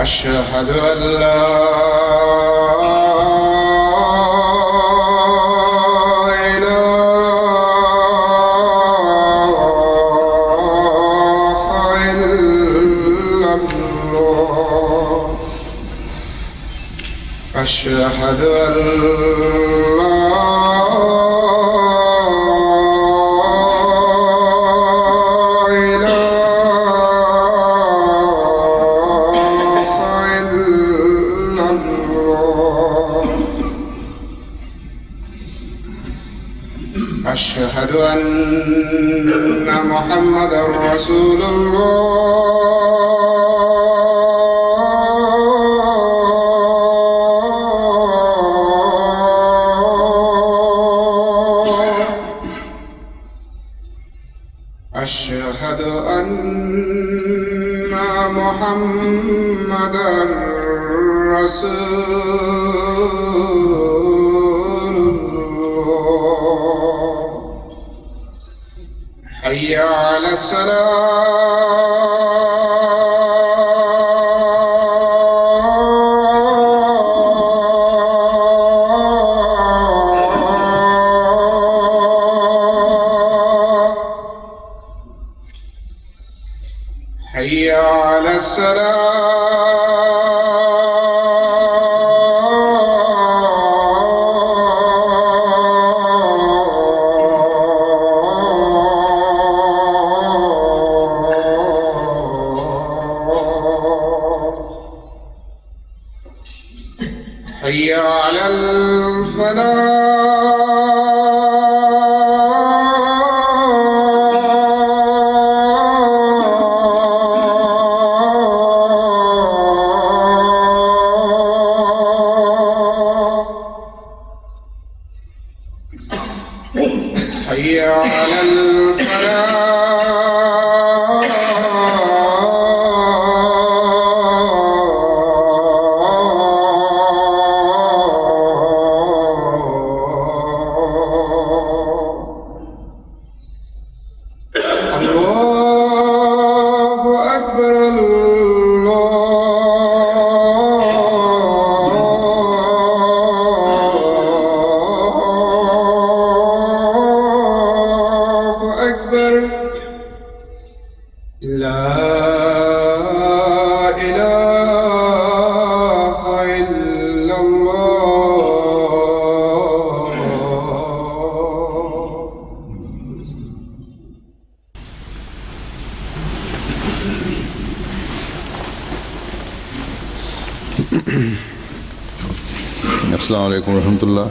أشهد أن لا إله إلا الله أشهد أن لا أشهد أن محمدًا رسول الله أشهد أن محمدًا رسول الله حي على الصلاة حي على حي على الفلاح حي على الفلاح السلام علیکم ورحمۃ اللہ.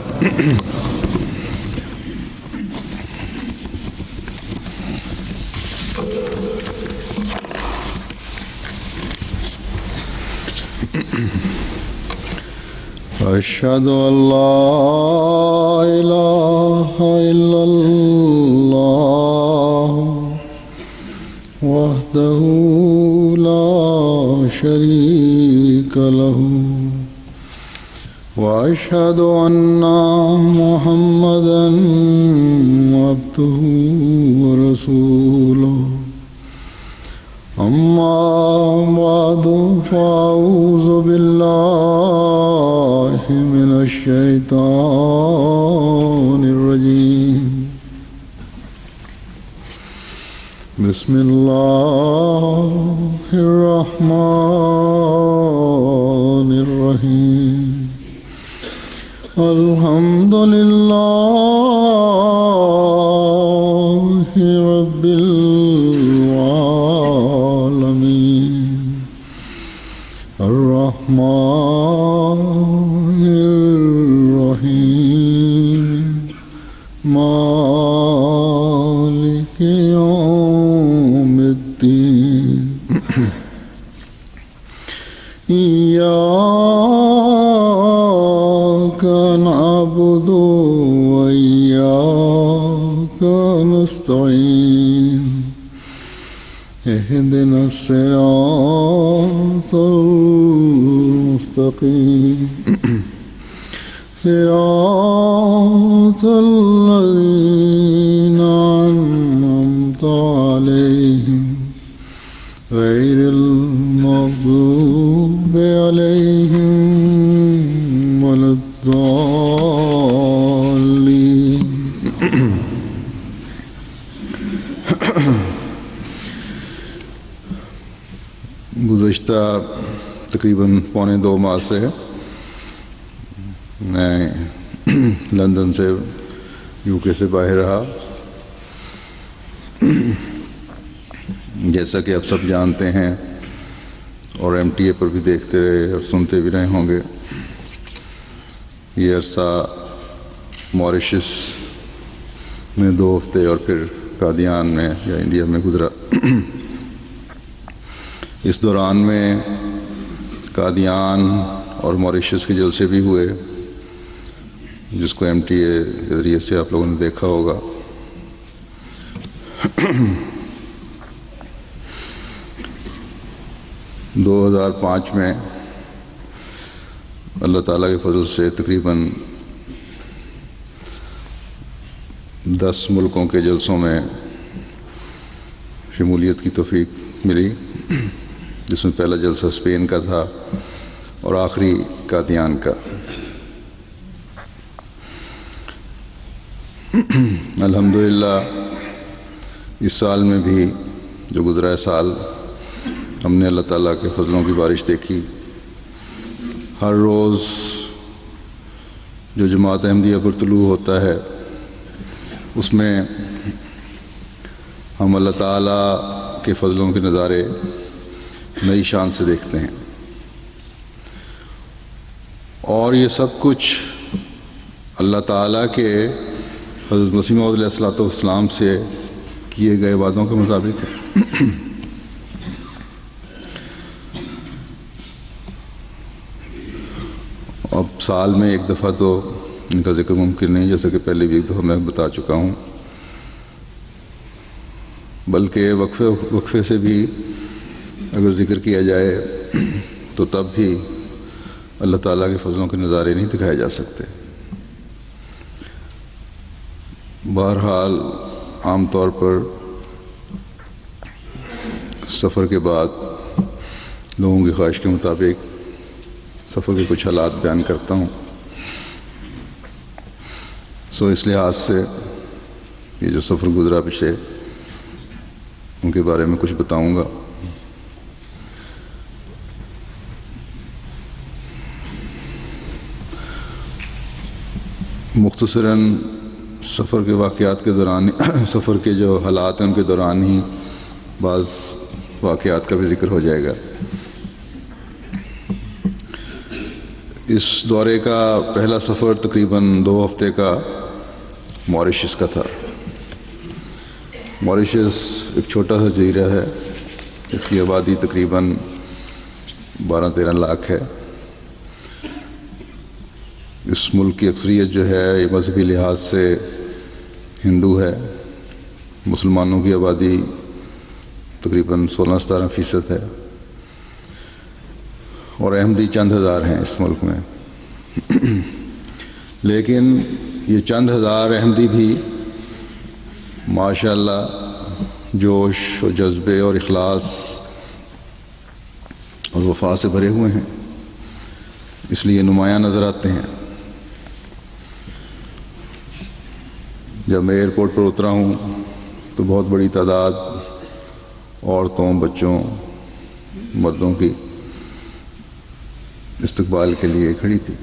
أشهد أن لا إله إلا الله وحده لا شريك له وأشهد أن محمدا عبده ورسوله. أما بعد فأعوذ بالله من الشيطان الرجيم. بسم الله الرحمن الرحيم. الحمد لله رب العالمين الرحمن الرحيم مالك يوم الدين. إياك نعبد وإياك نستعين. اهدنا الصراط المستقيم صراط الذين أنعمت عليهم غير المغضوب عليهم ولا الضالين. گزشتہ تقریباً 1.25 ماہ سے میں لندن سے UK سے باہر رہا. جیسا کہ آپ سب جانتے ہیں اور MTA پر بھی دیکھتے رہے اور سنتے بھی رہے ہوں گے، یہ عرصہ موریشس میں 2 ہفتے اور پھر قادیان میں یا انڈیا میں گزرا. اس دوران میں قادیان اور موریشس کے جلسے بھی ہوئے، جس کو MTA کے ذریعے سے آپ لوگوں نے دیکھا ہوگا. – 2005 میں اللہ تعالیٰ کے فضل سے تقریباً 10 ملکوں کے جلسوں میں شمولیت کی توفیق ملی، جس میں پہلا جلسہ اسپین کا تھا اور آخری قادیان کا. الحمدللہ اس سال میں بھی جو گزرا ہے سال، ہم نے اللہ تعالیٰ کے فضلوں کی بارش دیکھی. ہر روز جو جماعت احمدیہ پر طلوع ہوتا ہے اس میں ہم اللہ تعالیٰ کے فضلوں کے نظارے نئی شان سے دیکھتے ہیں، اور یہ سب کچھ اللہ تعالیٰ کے حضرت مسیح موعود علیہ السلام سے کیے گئے وعدوں کے مطابق ہے. اب سال میں ایک دفعہ تو ان کا ذکر ممکن نہیں، جیسا کہ پہلے بھی ایک دفعہ میں بتا چکا ہوں، بلکہ وقفے سے بھی اگر ذکر کیا جائے تو تب بھی اللہ تعالیٰ کے فضلوں کے نظارے نہیں دکھائے جا سکتے. بہرحال عام طور پر سفر کے بعد لوگوں کی خواہش کے مطابق سفر کے کچھ حالات بیان کرتا ہوں. اس لحاظ سے یہ جو سفر گزرا پچھلے، ان کے بارے میں کچھ بتاؤں گا. مختصراً سفر کے واقعات کے دوران، سفر کے جو حالات ہیں ان کے دوران ہی بعض واقعات کا بھی ذکر ہو جائے گا. اس دورے کا پہلا سفر تقریباً 2 ہفتے کا ماریشس کا تھا۔ ماریشس ایک چھوٹا سا جزیرہ ہے، اس کی آبادی تقریباً 12-13 لاکھ ہے۔ اس ملک کی اکثریت جو ہے یہ مذہبی لحاظ سے ہندو ہے۔ مسلمانوں کی آبادی تقریباً 16-17% ہے، اور احمدی چند ہزار ہیں اس ملک میں۔ لیکن یہ چند ہزار احمدی بھی ماشاء اللہ جوش و جذبے اور اخلاص اور وفا سے بھرے ہوئے ہیں، اس لیے نمایاں نظر آتے ہیں۔ جب میں ایئرپورٹ پر اترا ہوں تو بہت بڑی تعداد عورتوں، بچوں، مردوں کی استقبال کے لیے کھڑی تھی۔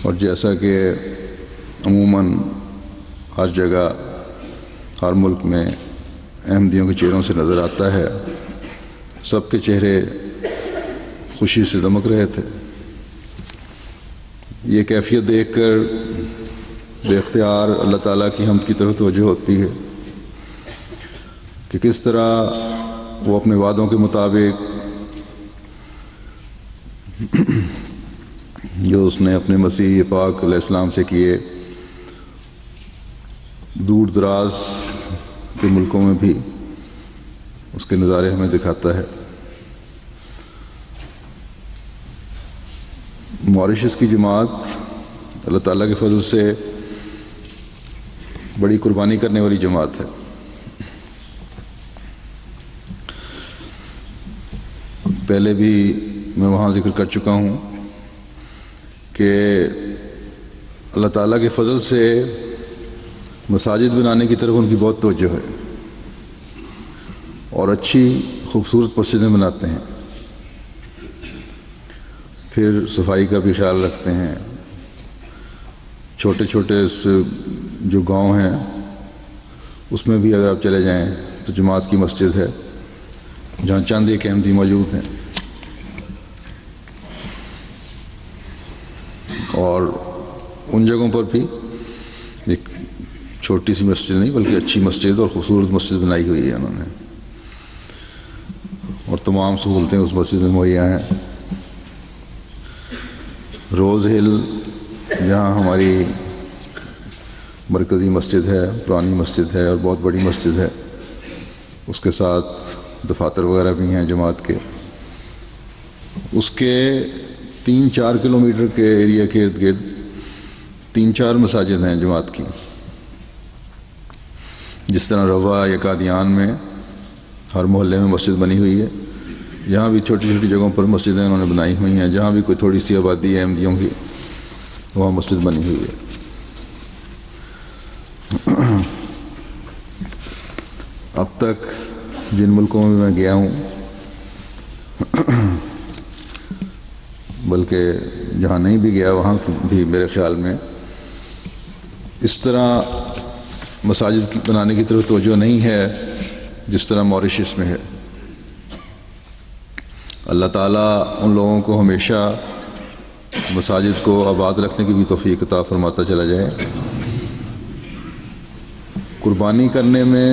اور جیسا کہ عموماً ہر جگہ، ہر ملک میں احمدیوں کے چہروں سے نظر آتا ہے، سب کے چہرے خوشی سے دمک رہے تھے۔ یہ کیفیت دیکھ کر بے اختیار اللہ تعالیٰ کی حمد کی طرف توجہ ہوتی ہے کہ کس طرح وہ اپنے وعدوں کے مطابق جو اس نے اپنے مسیح پاک علیہ السلام سے کیے، دور دراز کے ملکوں میں بھی اس کے نظارے ہمیں دکھاتا ہے۔ ماریشس کی جماعت اللہ تعالیٰ کے فضل سے بڑی قربانی کرنے والی جماعت ہے۔ پہلے بھی میں وہاں ذکر کر چکا ہوں کہ اللہ تعالیٰ کے فضل سے مساجد بنانے کی طرف ان کی بہت توجہ ہے، اور اچھی خوبصورت مسجدیں بناتے ہیں، پھر صفائی کا بھی خیال رکھتے ہیں۔ چھوٹے چھوٹے جو گاؤں ہیں اس میں بھی اگر آپ چلے جائیں تو جماعت کی مسجد ہے جہاں چند ایک احمدی موجود ہیں، اور ان جگہوں پر بھی ایک چھوٹی سی مسجد نہیں بلکہ اچھی مسجد اور خوبصورت مسجد بنائی ہوئی ہے انہوں نے، اور تمام سہولتیں اس مسجد میں مہیا ہیں۔ روز ہل جہاں ہماری مرکزی مسجد ہے، پرانی مسجد ہے اور بہت بڑی مسجد ہے، اس کے ساتھ دفاتر وغیرہ بھی ہیں جماعت کے، اس کے 3-4 کلومیٹر کے ایریا کے ارد گرد 3-4 مساجد ہیں جماعت کی۔ جس طرح روا یا قادیان میں ہر محلے میں مسجد بنی ہوئی ہے، یہاں بھی چھوٹی چھوٹی جگہوں پر مسجدیں انہوں نے بنائی ہوئی ہیں، جہاں بھی کوئی تھوڑی سی آبادی ہے احمدیوں کی وہاں مسجد بنی ہوئی ہے۔ اب تک جن ملکوں میں میں گیا ہوں، بلکہ جہاں نہیں بھی گیا وہاں بھی میرے خیال میں اس طرح مساجد بنانے کی طرف توجہ نہیں ہے جس طرح ماریشس میں ہے۔ اللہ تعالیٰ ان لوگوں کو ہمیشہ مساجد کو آباد رکھنے کی بھی توفیق عطا فرماتا چلا جائے۔ قربانی کرنے میں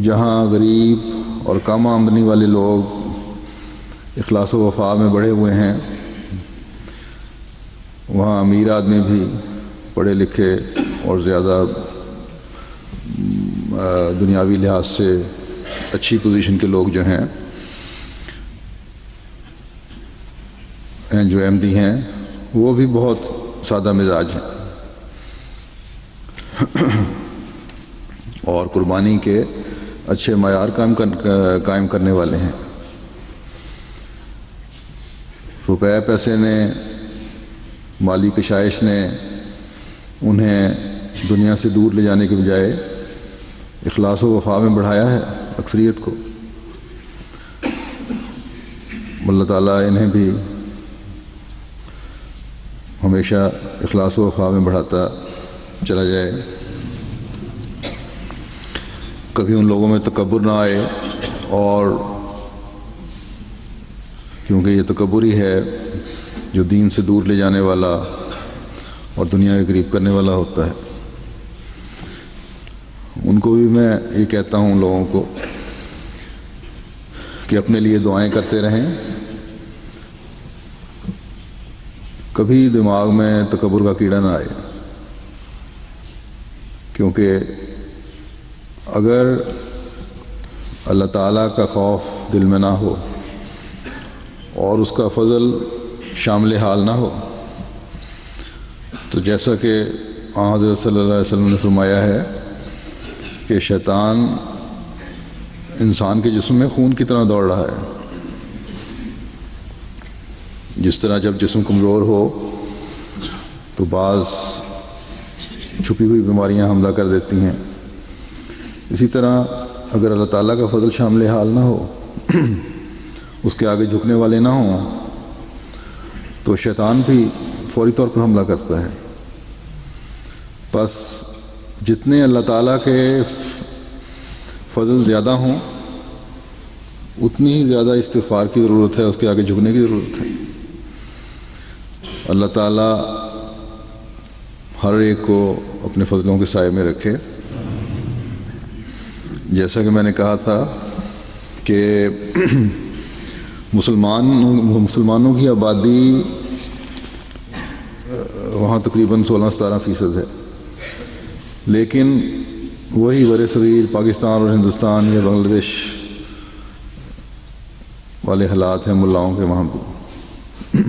جہاں غریب اور کم آمدنی والے لوگ اخلاص و وفا میں بڑھے ہوئے ہیں، وہاں امیر آدمی بھی، پڑھے لکھے اور زیادہ دنیاوی لحاظ سے اچھی پوزیشن کے لوگ جو ہیں جو احمدی ہیں، وہ بھی بہت سادہ مزاج ہیں اور قربانی کے اچھے معیار قائم کرنے والے ہیں۔ روپے پیسے نے، مالی کشائش نے انہیں دنیا سے دور لے جانے کے بجائے اخلاص و وفا میں بڑھایا ہے اکثریت کو۔ اللہ تعالیٰ انہیں بھی ہمیشہ اخلاص و وفا میں بڑھاتا چلا جائے۔ کبھی ان لوگوں میں تکبر نہ آئے، اور کیونکہ یہ تکبر ہی ہے جو دین سے دور لے جانے والا اور دنیا کے قریب کرنے والا ہوتا ہے۔ ان کو بھی میں یہ کہتا ہوں لوگوں کو کہ اپنے لیے دعائیں کرتے رہیں، کبھی دماغ میں تکبر کا کیڑا نہ آئے، کیونکہ اگر اللہ تعالیٰ کا خوف دل میں نہ ہو اور اس کا فضل شامل حال نہ ہو، تو جیسا کہ حضرت صلی اللہ علیہ وسلم نے فرمایا ہے کہ شیطان انسان کے جسم میں خون کی طرح دوڑ رہا ہے۔ جس طرح جب جسم کمزور ہو تو بعض چھپی ہوئی بیماریاں حملہ کر دیتی ہیں، اسی طرح اگر اللہ تعالیٰ کا فضل شامل حال نہ ہو، اس کے آگے جھکنے والے نہ ہوں، تو شیطان بھی فوری طور پر حملہ کرتا ہے۔ بس جتنے اللہ تعالیٰ کے فضل زیادہ ہوں اتنی ہی زیادہ استغفار کی ضرورت ہے، اس کے آگے جھکنے کی ضرورت ہے۔ اللہ تعالیٰ ہر ایک کو اپنے فضلوں کے سائے میں رکھے۔ جیسا کہ میں نے کہا تھا کہ مسلمانوں کی آبادی وہاں تقریباً 16-17% ہے، لیکن وہی بر صغیر پاکستان اور ہندوستان یا بنگلہ دیش والے حالات ہیں ملاؤں کے وہاں بھی۔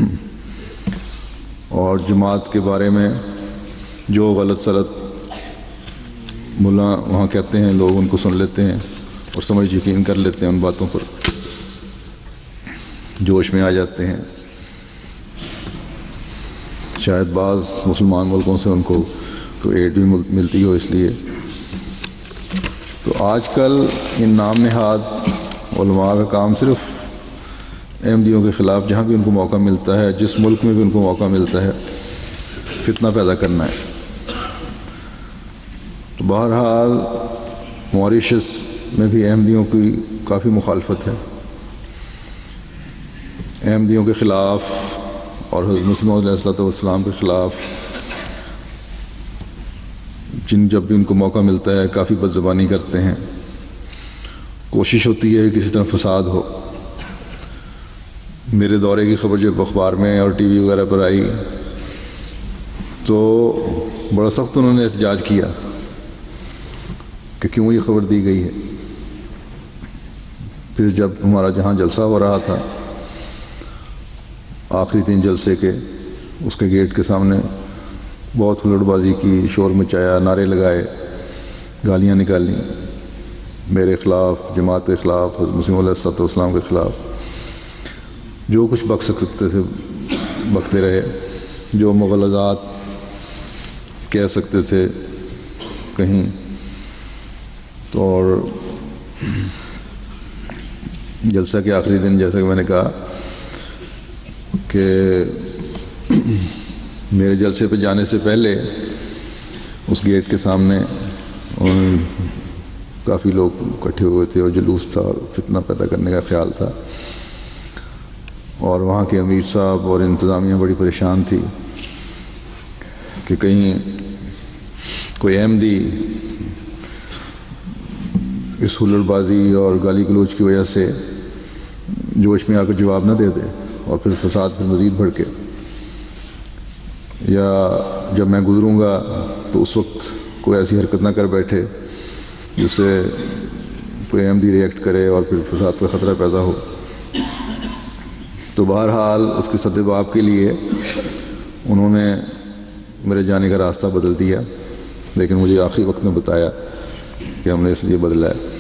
اور جماعت کے بارے میں جو غلط سلط ملا وہاں کہتے ہیں، لوگ ان کو سن لیتے ہیں اور سمجھ یقین کر لیتے ہیں، ان باتوں پر جوش میں آ جاتے ہیں۔ شاید بعض مسلمان ملکوں سے ان کو ایڈ بھی ملتی ہو اس لیے۔ تو آج کل ان نام نہاد علماء کا کام صرف احمدیوں کے خلاف جہاں بھی ان کو موقع ملتا ہے، جس ملک میں بھی ان کو موقع ملتا ہے، فتنہ پیدا کرنا ہے۔ تو بہرحال موریشس میں بھی احمدیوں کی کافی مخالفت ہے، احمدیوں کے خلاف اور حضرت مسیح موعود علیہ السلام کے خلاف جب بھی ان کو موقع ملتا ہے کافی بد زبانی کرتے ہیں، کوشش ہوتی ہے کہ کسی طرح فساد ہو۔ میرے دورے کی خبر جب اخبار میں اور ٹی وی وغیرہ پر آئی تو بڑا سخت انہوں نے احتجاج کیا کہ کیوں یہ خبر دی گئی ہے۔ پھر جب ہمارا جہاں جلسہ ہو رہا تھا آخری 3 جلسے کے، اس کے گیٹ کے سامنے بہت ہلڑ بازی کی، شور مچایا، نعرے لگائے، گالیاں نکالیں میرے خلاف، جماعت کے خلاف، حضرت مسیح موعود علیہ السلام کے خلاف، جو کچھ بک سکتے تھے بکتے رہے، جو مغالطات کہہ سکتے تھے کہیں تو۔ اور جلسہ کے آخری دن جیسا کہ میں نے کہا کہ میرے جلسے پہ جانے سے پہلے اس گیٹ کے سامنے کافی لوگ اکٹھے ہوئے تھے اور جلوس تھا اور فتنہ پیدا کرنے کا خیال تھا، اور وہاں کے امیر صاحب اور انتظامیہ بڑی پریشان تھی کہ کہیں کوئی احمدی اس ہلڑ بازی اور گالی گلوچ کی وجہ سے جوش میں آ کر جواب نہ دے دے اور پھر فساد پھر مزید بھڑکے، یا جب میں گزروں گا تو اس وقت کوئی ایسی حرکت نہ کر بیٹھے جس سے کوئی احمدی ریئیکٹ کرے اور پھر فساد کا خطرہ پیدا ہو۔ تو بہرحال اس کے سد باب کے لیے انہوں نے میرے جانے کا راستہ بدل دیا، لیکن مجھے آخری وقت میں بتایا کہ ہم نے اس لیے بدلا ہے۔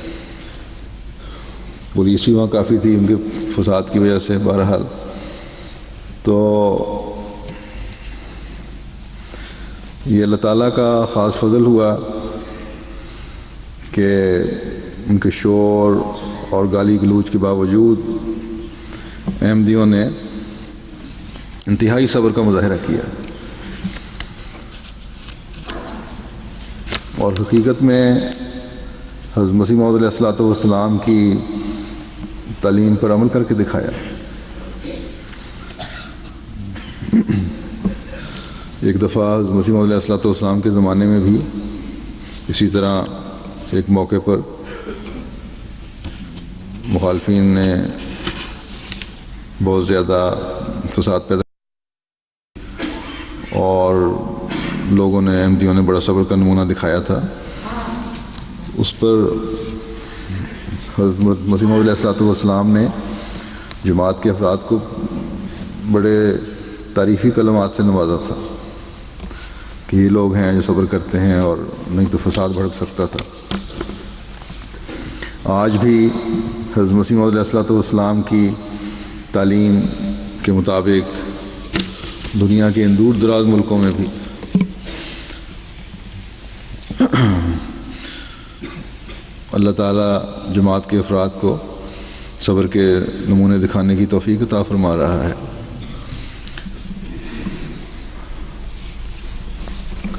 پولیس بھی وہاں کافی تھی ان کے فساد کی وجہ سے۔ بہرحال تو یہ اللہ تعالیٰ کا خاص فضل ہوا کہ ان کے شور اور گالی گلوچ کے باوجود احمدیوں نے انتہائی صبر کا مظاہرہ کیا، اور حقیقت میں حضرت مسیح موعود علیہ الصلوۃ والسلام کی تعلیم پر عمل کر کے دکھایا۔ ایک دفعہ حضرت مسیح موعود علیہ الصلوۃ والسلام کے زمانے میں بھی اسی طرح ایک موقع پر مخالفین نے بہت زیادہ فساد پیدا اور لوگوں نے، احمدیوں نے بڑا صبر کا نمونہ دکھایا تھا۔ اس پر حضرت مسیح موعود علیہ الصلوۃ والسلام نے جماعت کے افراد کو بڑے تعریفی کلمات سے نوازا تھا کہ یہ لوگ ہیں جو صبر کرتے ہیں اور نہیں تو فساد بھڑک سکتا تھا۔ آج بھی حضرت مسیح موعود علیہ الصلوۃ والسلام کی تعلیم کے مطابق دنیا کے ان دور دراز ملکوں میں بھی اللہ تعالیٰ جماعت کے افراد کو صبر کے نمونے دکھانے کی توفیق عطا فرما رہا ہے۔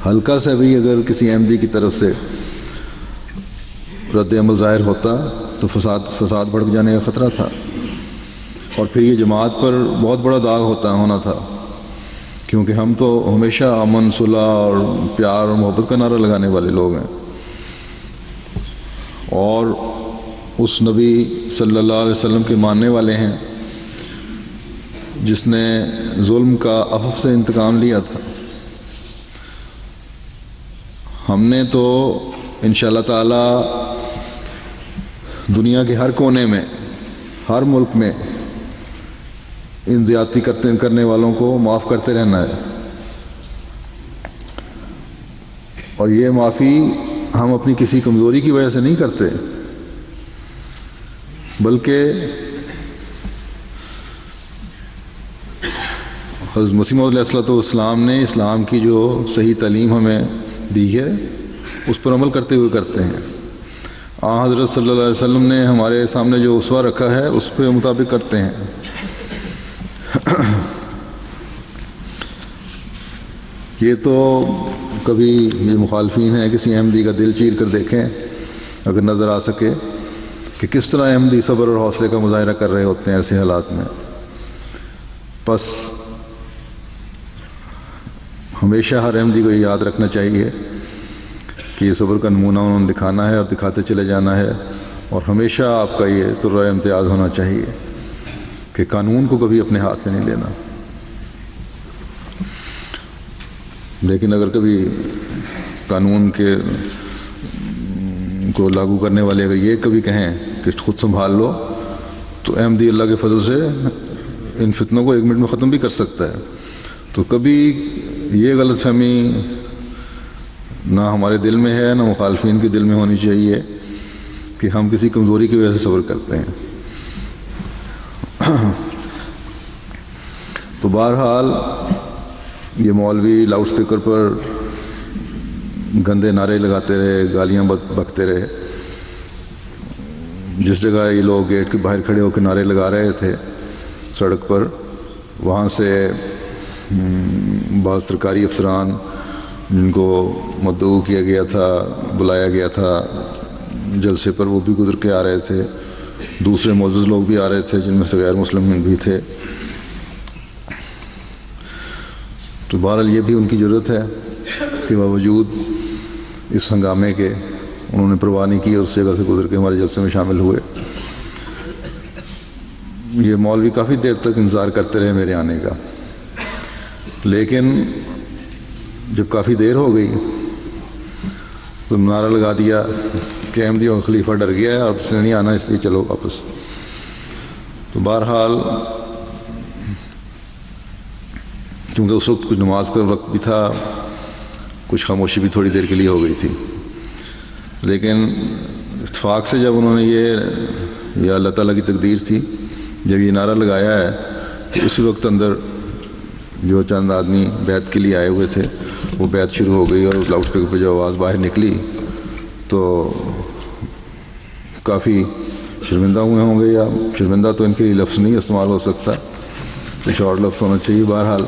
ہلکا سا بھی اگر کسی احمدی کی طرف سے رد عمل ظاہر ہوتا تو فساد بھڑک جانے کا خطرہ تھا، اور پھر یہ جماعت پر بہت بڑا داغ ہونا تھا، کیونکہ ہم تو ہمیشہ امن، صلح اور پیار اور محبت کا نعرہ لگانے والے لوگ ہیں، اور اس نبی صلی اللہ علیہ وسلم کے ماننے والے ہیں جس نے ظلم کا عفو سے انتقام لیا تھا۔ ہم نے تو انشاءاللہ تعالی دنیا کے ہر کونے میں، ہر ملک میں ان زیادتی کرنے والوں کو معاف کرتے رہنا ہے، اور یہ معافی ہم اپنی کسی کمزوری کی وجہ سے نہیں کرتے، بلکہ حضرت مسیح موعود علیہ الصلوۃ والسلام نے اسلام کی جو صحیح تعلیم ہمیں دی ہے اس پر عمل کرتے ہوئے کرتے ہیں۔ حضرت صلی اللہ علیہ وسلم نے ہمارے سامنے جو اسوہ رکھا ہے اس پہ مطابق کرتے ہیں۔ یہ تو کبھی یہ مخالفین ہیں کسی احمدی کا دل چیر کر دیکھیں اگر نظر آ سکے کہ کس طرح احمدی صبر اور حوصلے کا مظاہرہ کر رہے ہوتے ہیں ایسے حالات میں۔ بس ہمیشہ ہر احمدی کو یہ یاد رکھنا چاہیے کہ یہ صبر کا نمونہ انہوں نے دکھانا ہے اور دکھاتے چلے جانا ہے، اور ہمیشہ آپ کا یہ طرح امتیاز ہونا چاہیے کہ قانون کو کبھی اپنے ہاتھ میں نہیں لینا۔ لیکن اگر کبھی قانون کو لاگو کرنے والے اگر یہ کبھی کہیں کہ خود سنبھال لو، تو احمدی اللہ کے فضل سے ان فتنوں کو 1 منٹ میں ختم بھی کر سکتا ہے۔ تو کبھی یہ غلط فہمی نہ ہمارے دل میں ہے نہ مخالفین کے دل میں ہونی چاہیے کہ ہم کسی کمزوری کی وجہ سے صبر کرتے ہیں۔ تو بہرحال یہ مولوی لاؤڈ سپیکر پر گندے نعرے لگاتے رہے، گالیاں بکتے رہے۔ جس جگہ یہ لوگ گیٹ کے باہر کھڑے ہو کے نعرے لگا رہے تھے سڑک پر، وہاں سے بعض سرکاری افسران جن کو مدعو کیا گیا تھا، بلایا گیا تھا جلسے پر، وہ بھی گزر کے آ رہے تھے۔ دوسرے معزز لوگ بھی آ رہے تھے جن میں سے غیر مسلم بھی تھے۔ تو بہرحال یہ بھی ان کی ضرورت ہے کہ باوجود اس ہنگامے کے انہوں نے پرواہ نہیں کی اور اس جگہ سے گزر کے ہمارے جلسے میں شامل ہوئے۔ یہ مولوی کافی دیر تک انتظار کرتے رہے میرے آنے کا، لیکن جب کافی دیر ہو گئی تو نعرہ لگا دیا کہ احمدی اور خلیفہ ڈر گیا ہے اور اس نے نہیں آنا، اس لیے چلو واپس۔ تو بہرحال کیونکہ اس وقت کچھ نماز کا وقت بھی تھا، کچھ خاموشی بھی تھوڑی دیر کے لیے ہو گئی تھی، لیکن اتفاق سے جب انہوں نے یہ اللہ تعالیٰ کی تقدیر تھی، جب یہ نعرہ لگایا ہے تو اسی وقت اندر جو چند آدمی بیعت کے لیے آئے ہوئے تھے وہ بیعت شروع ہو گئی، اور لاؤڈ اسپیکر پہ جو آواز باہر نکلی تو کافی شرمندہ ہوئے ہوں گے، یا شرمندہ تو ان کے لیے لفظ نہیں استعمال ہو سکتا، کچھ اور لفظ ہونا چاہیے۔ بہرحال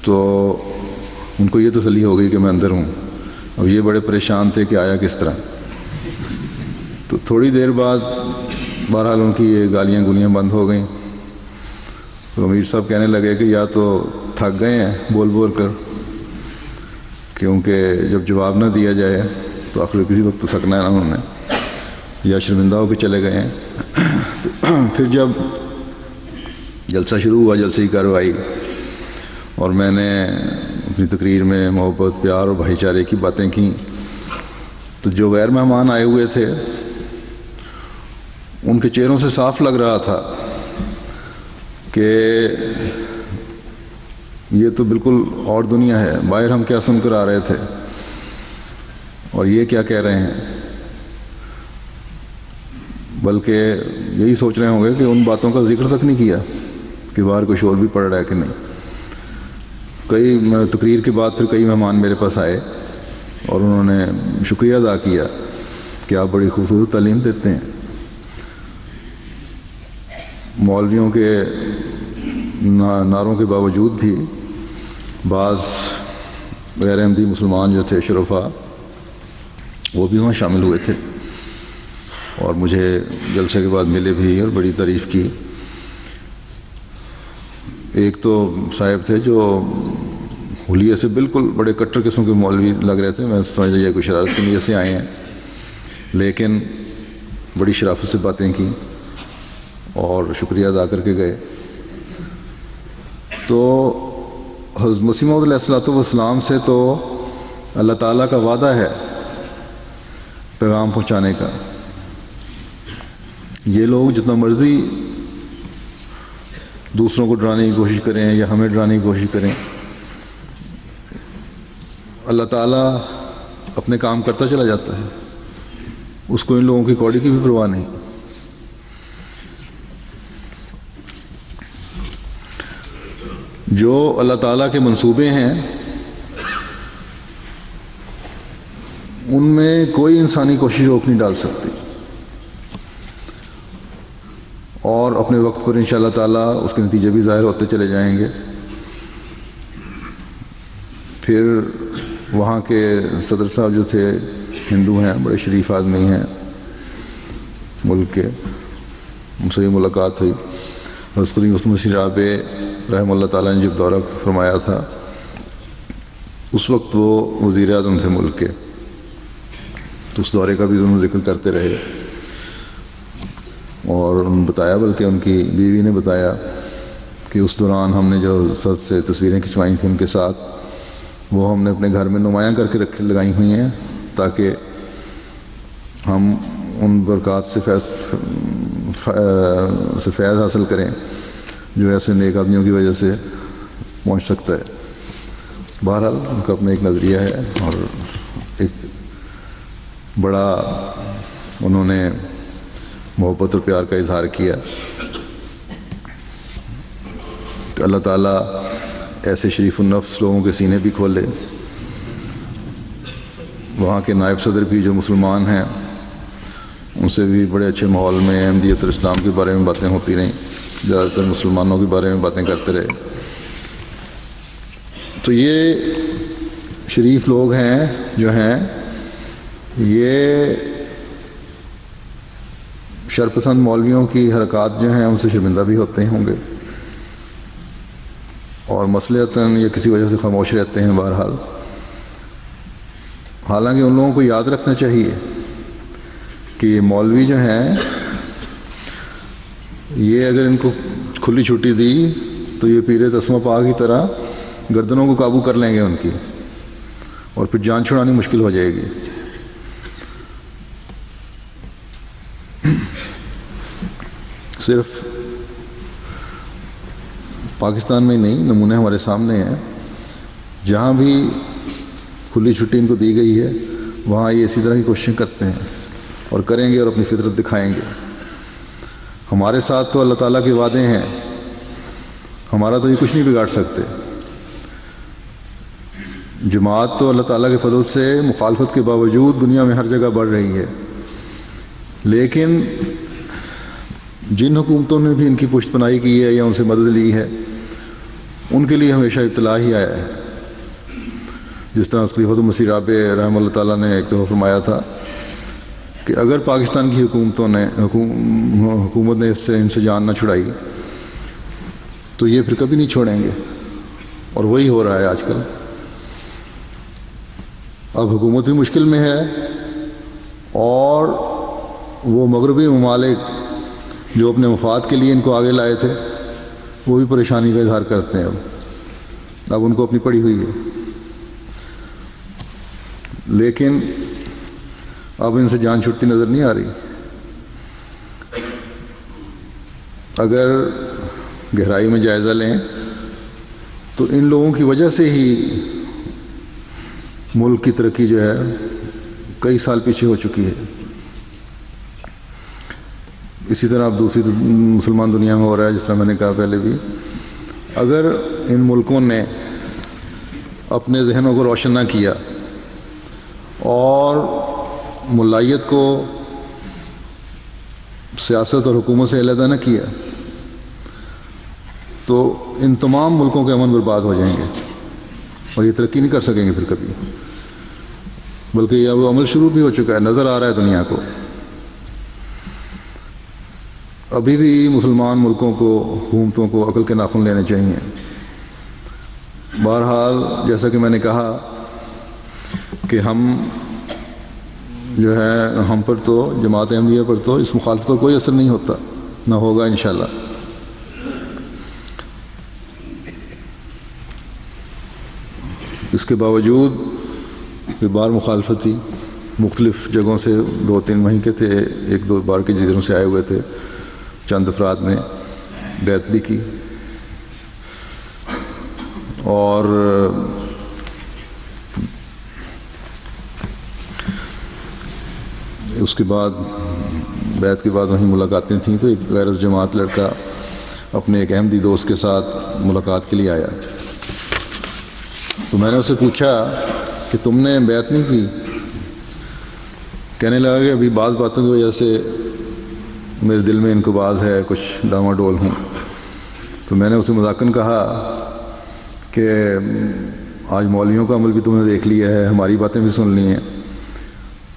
تو ان کو یہ تسلی ہو گئی کہ میں اندر ہوں، اب یہ بڑے پریشان تھے کہ آیا کس طرح. تو تھوڑی دیر بعد بہرحال ان کی یہ گالیاں گولیاں بند ہو گئیں. تو امیر صاحب کہنے لگے کہ یا تو تھک گئے ہیں بول بول کر، کیونکہ جب جواب نہ دیا جائے تو آخر کسی وقت تو تھکنا ہے نا انہوں نے، یا شرمندہ ہو کے چلے گئے ہیں. پھر جب جلسہ شروع ہوا، جلسے کی کارروائی، اور میں نے اپنی تقریر میں محبت، پیار اور بھائی چارے کی باتیں کیں، تو جو غیر مہمان آئے ہوئے تھے ان کے چہروں سے صاف لگ رہا تھا کہ یہ تو بالکل اور دنیا ہے. باہر ہم کیا سن کر آ رہے تھے اور یہ کیا کہہ رہے ہیں، بلکہ یہی سوچ رہے ہوں گے کہ ان باتوں کا ذکر تک نہیں کیا کہ باہر کوئی شور بھی پڑ رہا ہے کہ نہیں. کئی تقریر کے بعد پھر کئی مہمان میرے پاس آئے اور انہوں نے شکریہ ادا کیا کہ آپ بڑی خوبصورت تعلیم دیتے ہیں. مولویوں کے نعروں کے باوجود بھی بعض غیر احمدی مسلمان جو تھے شرفا، وہ بھی وہاں شامل ہوئے تھے اور مجھے جلسے کے بعد ملے بھی اور بڑی تعریف کی. ایک تو صاحب تھے جو حلیے سے بالکل بڑے کٹر قسم کے مولوی لگ رہے تھے، میں سمجھ لیا کوئی شرارت کی نیت سے آئے ہیں، لیکن بڑی شرافت سے باتیں کی اور شکریہ ادا کر کے گئے. تو حضرت مسیح موعود علیہ الصلوۃ والسلام سے تو اللہ تعالیٰ کا وعدہ ہے پیغام پہنچانے کا. یہ لوگ جتنا مرضی دوسروں کو ڈرانے کی کوشش کریں یا ہمیں ڈرانے کی کوشش کریں، اللہ تعالیٰ اپنے کام کرتا چلا جاتا ہے، اس کو ان لوگوں کی کوڑی کی بھی پرواہ نہیں. جو اللہ تعالیٰ کے منصوبے ہیں ان میں کوئی انسانی کوشش روک نہیں ڈال سکتی، اور اپنے وقت پر انشاءاللہ تعالیٰ اس کے نتیجے بھی ظاہر ہوتے چلے جائیں گے. پھر وہاں کے صدر صاحب جو تھے ہندو ہیں، بڑے شریف آدمی ہیں ملک کے، ان سے ملاقات ہوئی. حضرت مسیح رابع رحمہ اللہ تعالیٰ نے جب دورہ فرمایا تھا اس وقت وہ وزیر اعظم تھے ملک کے، تو اس دورے کا بھی انہوں ذکر کرتے رہے اور انہوں نے بتایا، بلکہ ان کی بیوی نے بتایا کہ اس دوران ہم نے جو سب سے تصویریں کھنچوائی تھیں ان کے ساتھ، وہ ہم نے اپنے گھر میں نمایاں کر کے لگائی ہوئی ہیں تاکہ ہم ان برکات سے فیض حاصل کریں جو ایسے نیک آدمیوں کی وجہ سے پہنچ سکتا ہے. بہرحال ان کا اپنا ایک نظریہ ہے اور ایک بڑا انہوں نے محبت اور پیار کا اظہار کیا. کہ اللہ تعالیٰ ایسے شریف النفس لوگوں کے سینے بھی کھولے. وہاں کے نائب صدر بھی جو مسلمان ہیں ان سے بھی بڑے اچھے ماحول میں احمدیت اور اسلام کے بارے میں باتیں ہوتی رہیں، زیادہ تر مسلمانوں کے بارے میں باتیں کرتے رہے. تو یہ شریف لوگ ہیں جو ہیں، یہ شرپسند مولویوں کی حرکات جو ہیں ان سے شرمندہ بھی ہوتے ہوں گے اور مصلحتاً یا کسی وجہ سے خاموش رہتے ہیں. بہرحال حالانکہ ان لوگوں کو یاد رکھنا چاہیے کہ یہ مولوی جو ہیں یہ اگر ان کو کھلی چھٹی دی تو یہ پیر تسمہ پاک کی طرح گردنوں کو قابو کر لیں گے ان کی، اور پھر جان چھڑانی مشکل ہو جائے گی. صرف پاکستان میں نہیں، نمونے ہمارے سامنے ہیں. جہاں بھی کھلی چھٹی ان کو دی گئی ہے وہاں یہ اسی طرح کی کوششیں کرتے ہیں اور کریں گے اور اپنی فطرت دکھائیں گے. ہمارے ساتھ تو اللہ تعالیٰ کے وعدے ہیں، ہمارا تو یہ کچھ نہیں بگاڑ سکتے. جماعت تو اللہ تعالیٰ کے فضل سے مخالفت کے باوجود دنیا میں ہر جگہ بڑھ رہی ہے، لیکن جن حکومتوں نے بھی ان کی پشت پناہی کی ہے یا ان سے مدد لی ہے ان کے لیے ہمیشہ ابتلا ہی آیا ہے. جس طرح خلیفۃ المسیح رابع رحمہ اللہ تعالیٰ نے ایک دفعہ فرمایا تھا کہ اگر پاکستان کی حکومت نے ان سے جان نہ چھڑائی تو یہ پھر کبھی نہیں چھوڑیں گے، اور وہی ہو رہا ہے آج کل۔ اب حکومت بھی مشکل میں ہے، اور وہ مغربی ممالک جو اپنے مفاد کے لیے ان کو آگے لائے تھے وہ بھی پریشانی کا اظہار کرتے ہیں۔ اب ان کو اپنی پڑی ہوئی ہے، لیکن اب ان سے جان چھٹتی نظر نہیں آ رہی۔ اگر گہرائی میں جائزہ لیں تو ان لوگوں کی وجہ سے ہی ملک کی ترقی جو ہے کئی سال پیچھے ہو چکی ہے۔ اسی طرح اب دوسری مسلمان دنیا میں ہو رہا ہے، جس طرح میں نے کہا پہلے بھی۔ اگر ان ملکوں نے اپنے ذہنوں کو روشن نہ کیا اور ملائیت کو سیاست اور حکومت سے علیحدہ نہ کیا تو ان تمام ملکوں کے امن برباد ہو جائیں گے، اور یہ ترقی نہیں کر سکیں گے پھر کبھی، بلکہ یہ اب عمل شروع بھی ہو چکا ہے، نظر آ رہا ہے دنیا کو۔ ابھی بھی مسلمان ملکوں کو، حکومتوں کو عقل کے ناخن لینے چاہیے۔ بہرحال جیسا کہ میں نے کہا کہ ہم جو ہے، ہم پر تو، جماعت احمدیہ پر تو اس مخالفت کا کوئی اثر نہیں ہوتا، نہ ہوگا انشاءاللہ۔ اس کے باوجود کہ بار مخالفت تھی، مختلف جگہوں سے 2-3 وہیں کے تھے، 1-2 بار کے جزیروں سے آئے ہوئے تھے، چند افراد نے بیعت بھی کی، اور اس کے بعد بیعت کے بعد وہیں ملاقاتیں تھیں، تو ایک غیر جماعت لڑکا اپنے ایک احمدی دوست کے ساتھ ملاقات کے لیے آیا، تو میں نے اسے پوچھا کہ تم نے بیعت نہیں کی؟ کہنے لگا کہ ابھی بعض باتوں کی وجہ سے میرے دل میں انقباض ہے، کچھ ڈاما ڈول ہوں۔ تو میں نے اسے مذاقاً کہا کہ آج مولویوں کا عمل بھی تم نے دیکھ لیا ہے، ہماری باتیں بھی سن لی ہیں،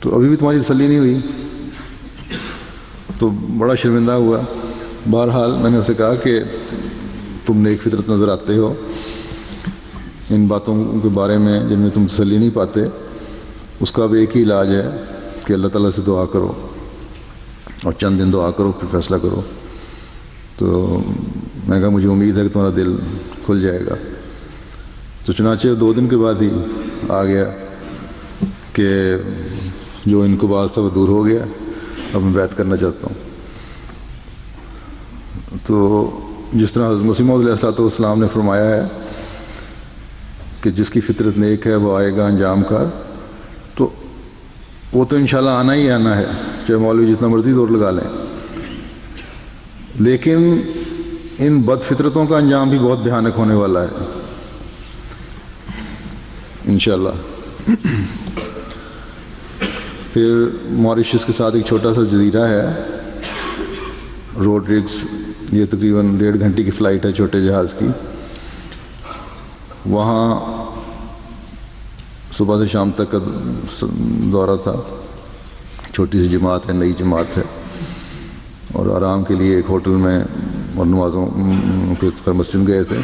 تو ابھی بھی تمہاری تسلی نہیں ہوئی؟ تو بڑا شرمندہ ہوا۔ بہرحال میں نے اسے کہا کہ تم نیک فطرت نظر آتے ہو، ان باتوں کے بارے میں جن میں تم تسلی نہیں پاتے، اس کا اب ایک ہی علاج ہے کہ اللہ تعالیٰ سے دعا کرو، اور چند دن دعا کرو، پھر فیصلہ کرو۔ تو میں کہا مجھے امید ہے کہ تمہارا دل کھل جائے گا۔ تو چنانچہ 2 دن کے بعد ہی آ گیا کہ جو انقباض تھا وہ دور ہو گیا، اب میں بیعت کرنا چاہتا ہوں۔ تو جس طرح حضرت مسیح موعود علیہ السلام نے فرمایا ہے کہ جس کی فطرت نیک ہے وہ آئے گا انجام کار، تو وہ تو انشاءاللہ آنا ہی آنا ہے، چاہے مولوی جتنا مرضی زور لگا لیں، لیکن ان بد فطرتوں کا انجام بھی بہت بھیانک ہونے والا ہے انشاءاللہ۔ پھر موریشس کے ساتھ ایک چھوٹا سا جزیرہ ہے روڈرگس، یہ تقریباً 1.5 گھنٹے کی فلائٹ ہے چھوٹے جہاز کی۔ وہاں صبح سے شام تک کا دورہ تھا، چھوٹی سی جماعت ہے، نئی جماعت ہے، اور آرام کے لیے ایک ہوٹل میں، اور نمازوں کے مسجد گئے تھے،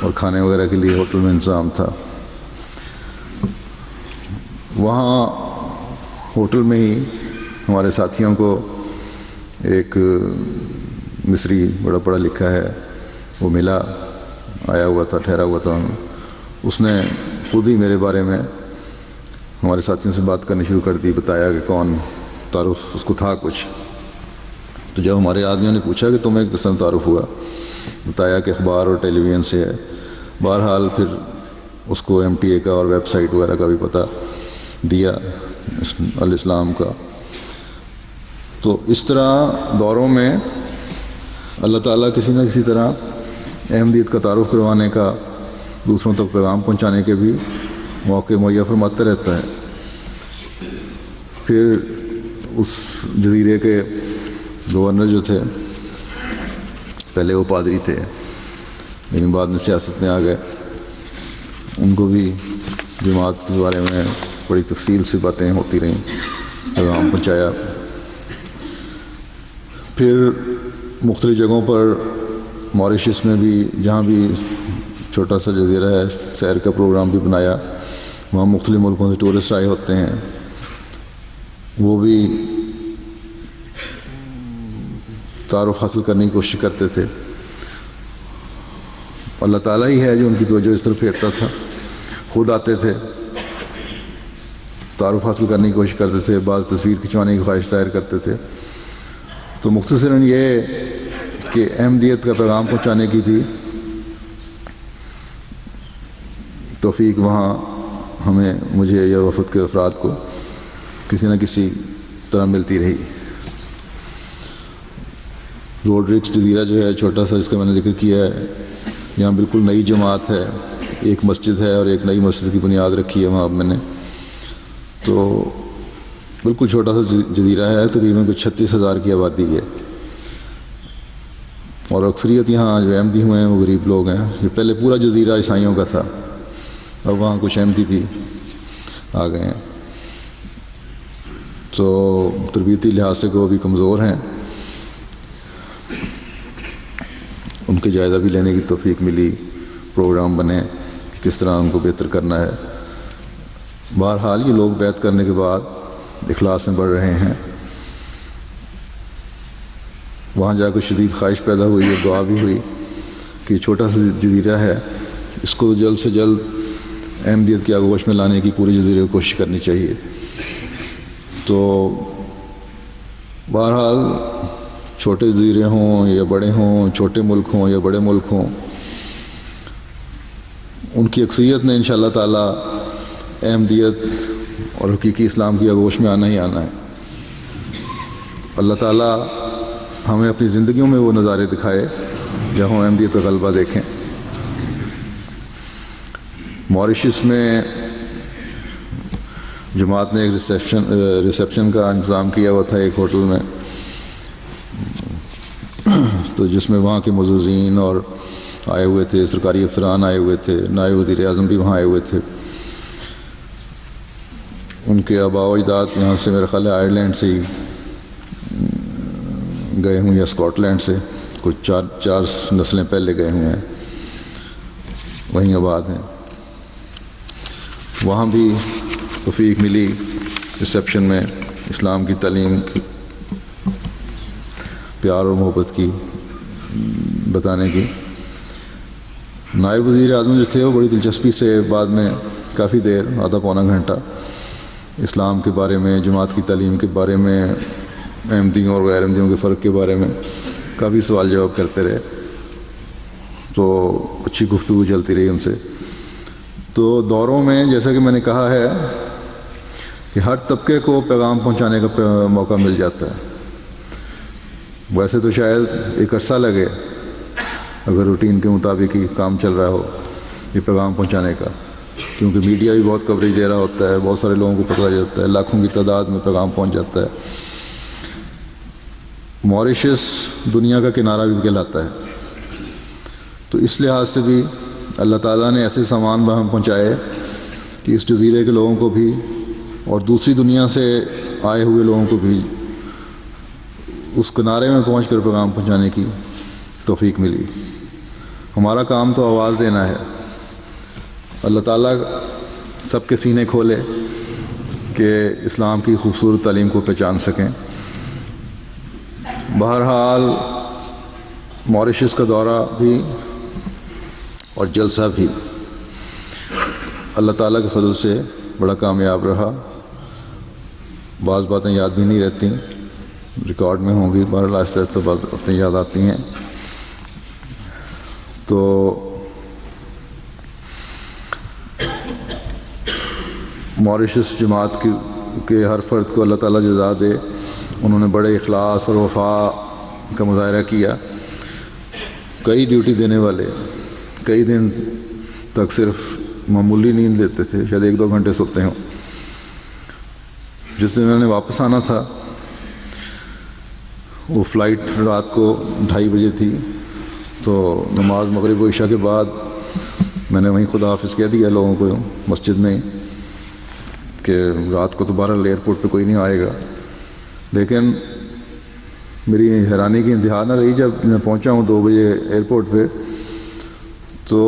اور کھانے وغیرہ کے لیے ہوٹل میں انتظام تھا۔ وہاں ہوٹل میں ہی ہمارے ساتھیوں کو ایک مصری بڑا پڑھا لکھا ہے وہ ملا، آیا ہوا تھا، ٹھہرا ہوا تھا۔ اس نے خود ہی میرے بارے میں ہمارے ساتھیوں سے بات کرنی شروع کر دی، بتایا کہ کون، تعارف اس کو تھا کچھ۔ تو جب ہمارے آدمیوں نے پوچھا کہ تمہیں کس طرح تعارف ہوا، بتایا کہ اخبار اور ٹیلی ویژن سے ہے۔ بہرحال پھر اس کو MTA کا اور ویب سائٹ وغیرہ کا بھی پتہ دیا، الاسلام کا۔ تو اس طرح دوروں میں اللہ تعالیٰ کسی نہ کسی طرح احمدیت کا تعارف کروانے کا، دوسروں تک پیغام پہنچانے کے بھی موقع مہیا فرماتا رہتا ہے۔ پھر اس جزیرے کے گورنر جو تھے، پہلے وہ پادری تھے لیکن بعد میں سیاست میں آ گئے، ان کو بھی جماعت کے بارے میں بڑی تفصیل سے باتیں ہوتی رہیں، پیغام پہنچایا۔ پھر مختلف جگہوں پر موریشس میں بھی جہاں بھی چھوٹا سا جزیرہ ہے سیر کا پروگرام بھی بنایا، وہاں مختلف ملکوں سے ٹورسٹ آئے ہوتے ہیں، وہ بھی تعارف حاصل کرنے کی کوشش کرتے تھے۔ اللہ تعالیٰ ہی ہے جو ان کی توجہ اس طرف پھیرتا تھا، خود آتے تھے، تعارف حاصل کرنے کی کوشش کرتے تھے، بعض تصویر کھنچوانے کی خواہش ظاہر کرتے تھے۔ تو مختصراً یہ کہ احمدیت کا پیغام پہنچانے کی بھی توفیق وہاں مجھے یا وفد کے افراد کو کسی نہ کسی طرح ملتی رہی۔ روڈرکس جزیرہ جو ہے چھوٹا سا، اس کا میں نے ذکر کیا ہے، یہاں بالکل نئی جماعت ہے، ایک مسجد ہے اور ایک نئی مسجد کی بنیاد رکھی ہے وہاں میں نے۔ تو بالکل چھوٹا سا جزیرہ ہے، تقریباً کچھ 36,000 کی آبادی ہے، اور اکثریت یہاں جو احمدی ہوئے ہیں وہ غریب لوگ ہیں۔ یہ پہلے پورا جزیرہ عیسائیوں کا تھا، اب وہاں کچھ احمدی بھی آ گئے ہیں، تو تربیتی لحاظ سے وہ بھی کمزور ہیں، ان کے جائزہ بھی لینے کی توفیق ملی، پروگرام بنے کہ کس طرح ان کو بہتر کرنا ہے۔ بہرحال یہ لوگ بیعت کرنے کے بعد اخلاص میں بڑھ رہے ہیں۔ وہاں جا کر شدید خواہش پیدا ہوئی اور دعا بھی ہوئی کہ چھوٹا سا جزیرہ ہے، اس کو جلد سے جلد احمدیت کی آغوش میں لانے کی پورے جزیرے کو کوشش کرنی چاہیے۔ تو بہرحال چھوٹے جزیرے ہوں یا بڑے ہوں، چھوٹے ملک ہوں یا بڑے ملک ہوں، ان کی اکثریت نے انشاءاللہ تعالی احمدیت اور حقیقی اسلام کی آغوش میں آنا ہی آنا ہے۔ اللہ تعالیٰ ہمیں اپنی زندگیوں میں وہ نظارے دکھائے جہاں احمدیت کا غلبہ دیکھیں۔ موریشس میں جماعت نے ایک ریسیپشن کا انتظام کیا ہوا تھا ایک ہوٹل میں، تو جس میں وہاں کے معززین اور آئے ہوئے تھے، سرکاری افسران آئے ہوئے تھے، نائب وزیر اعظم بھی وہاں آئے ہوئے تھے۔ ان کے آباء و اجداد یہاں سے میرا خیال ہے آئرلینڈ سے ہی گئے ہوئے یا اسکاٹ لینڈ سے، کچھ چار نسلیں پہلے گئے ہوئے ہیں، وہیں آباد ہیں۔ وہاں بھی توفیق ملی ریسیپشن میں اسلام کی تعلیم کی، پیار اور محبت کی بتانے کی۔ نائب وزیر اعظم جو تھے وہ بڑی دلچسپی سے بعد میں کافی دیر، آدھا پونا گھنٹہ، اسلام کے بارے میں، جماعت کی تعلیم کے بارے میں، احمدیوں اور غیر احمدیوں کے فرق کے بارے میں کافی سوال جواب کرتے رہے، تو اچھی گفتگو چلتی رہی ان سے۔ تو دوروں میں جیسا کہ میں نے کہا ہے کہ ہر طبقے کو پیغام پہنچانے کا موقع مل جاتا ہے۔ ویسے تو شاید ایک عرصہ لگے اگر روٹین کے مطابق ہی کام چل رہا ہو یہ پیغام پہنچانے کا، کیونکہ میڈیا بھی بہت کوریج دے رہا ہوتا ہے، بہت سارے لوگوں کو پتہ جاتا ہے، لاکھوں کی تعداد میں پیغام پہنچ جاتا ہے۔ موریشس دنیا کا کنارہ بھی کہلاتا ہے، تو اس لحاظ سے بھی اللہ تعالیٰ نے ایسے سامان وہاں پہنچائے کہ اس جزیرے کے لوگوں کو بھی اور دوسری دنیا سے آئے ہوئے لوگوں کو بھی اس کنارے میں پہنچ کر پیغام پہنچانے کی توفیق ملی۔ ہمارا کام تو آواز دینا ہے۔ اللہ تعالیٰ سب کے سینے کھولے کہ اسلام کی خوبصورت تعلیم کو پہچان سکیں۔ بہرحال موریشس کا دورہ بھی اور جلسہ بھی اللہ تعالیٰ کے فضل سے بڑا کامیاب رہا۔ بعض باتیں یاد بھی نہیں رہتی، ریکارڈ میں ہوں گی، بہرحال آہستہ آہستہ بعض باتیں یاد آتی ہیں۔ تو موریشس جماعت کے ہر فرد کو اللہ تعالیٰ جزا دے، انہوں نے بڑے اخلاص اور وفا کا مظاہرہ کیا۔ کئی ڈیوٹی دینے والے کئی دن تک صرف معمولی نیند لیتے تھے، شاید 1-2 گھنٹے سوتے ہوں۔ جس دن انہوں نے واپس آنا تھا وہ فلائٹ رات کو 2:30 بجے تھی، تو نماز مغرب و عشاء کے بعد میں نے وہیں خدا حافظ کہہ دیا لوگوں کو مسجد میں ہی کہ رات کو تو بہرحال ایئرپورٹ پہ کوئی نہیں آئے گا. لیکن میری حیرانی کی انتہا نہ رہی جب میں پہنچا ہوں 2 بجے ایئرپورٹ پہ، تو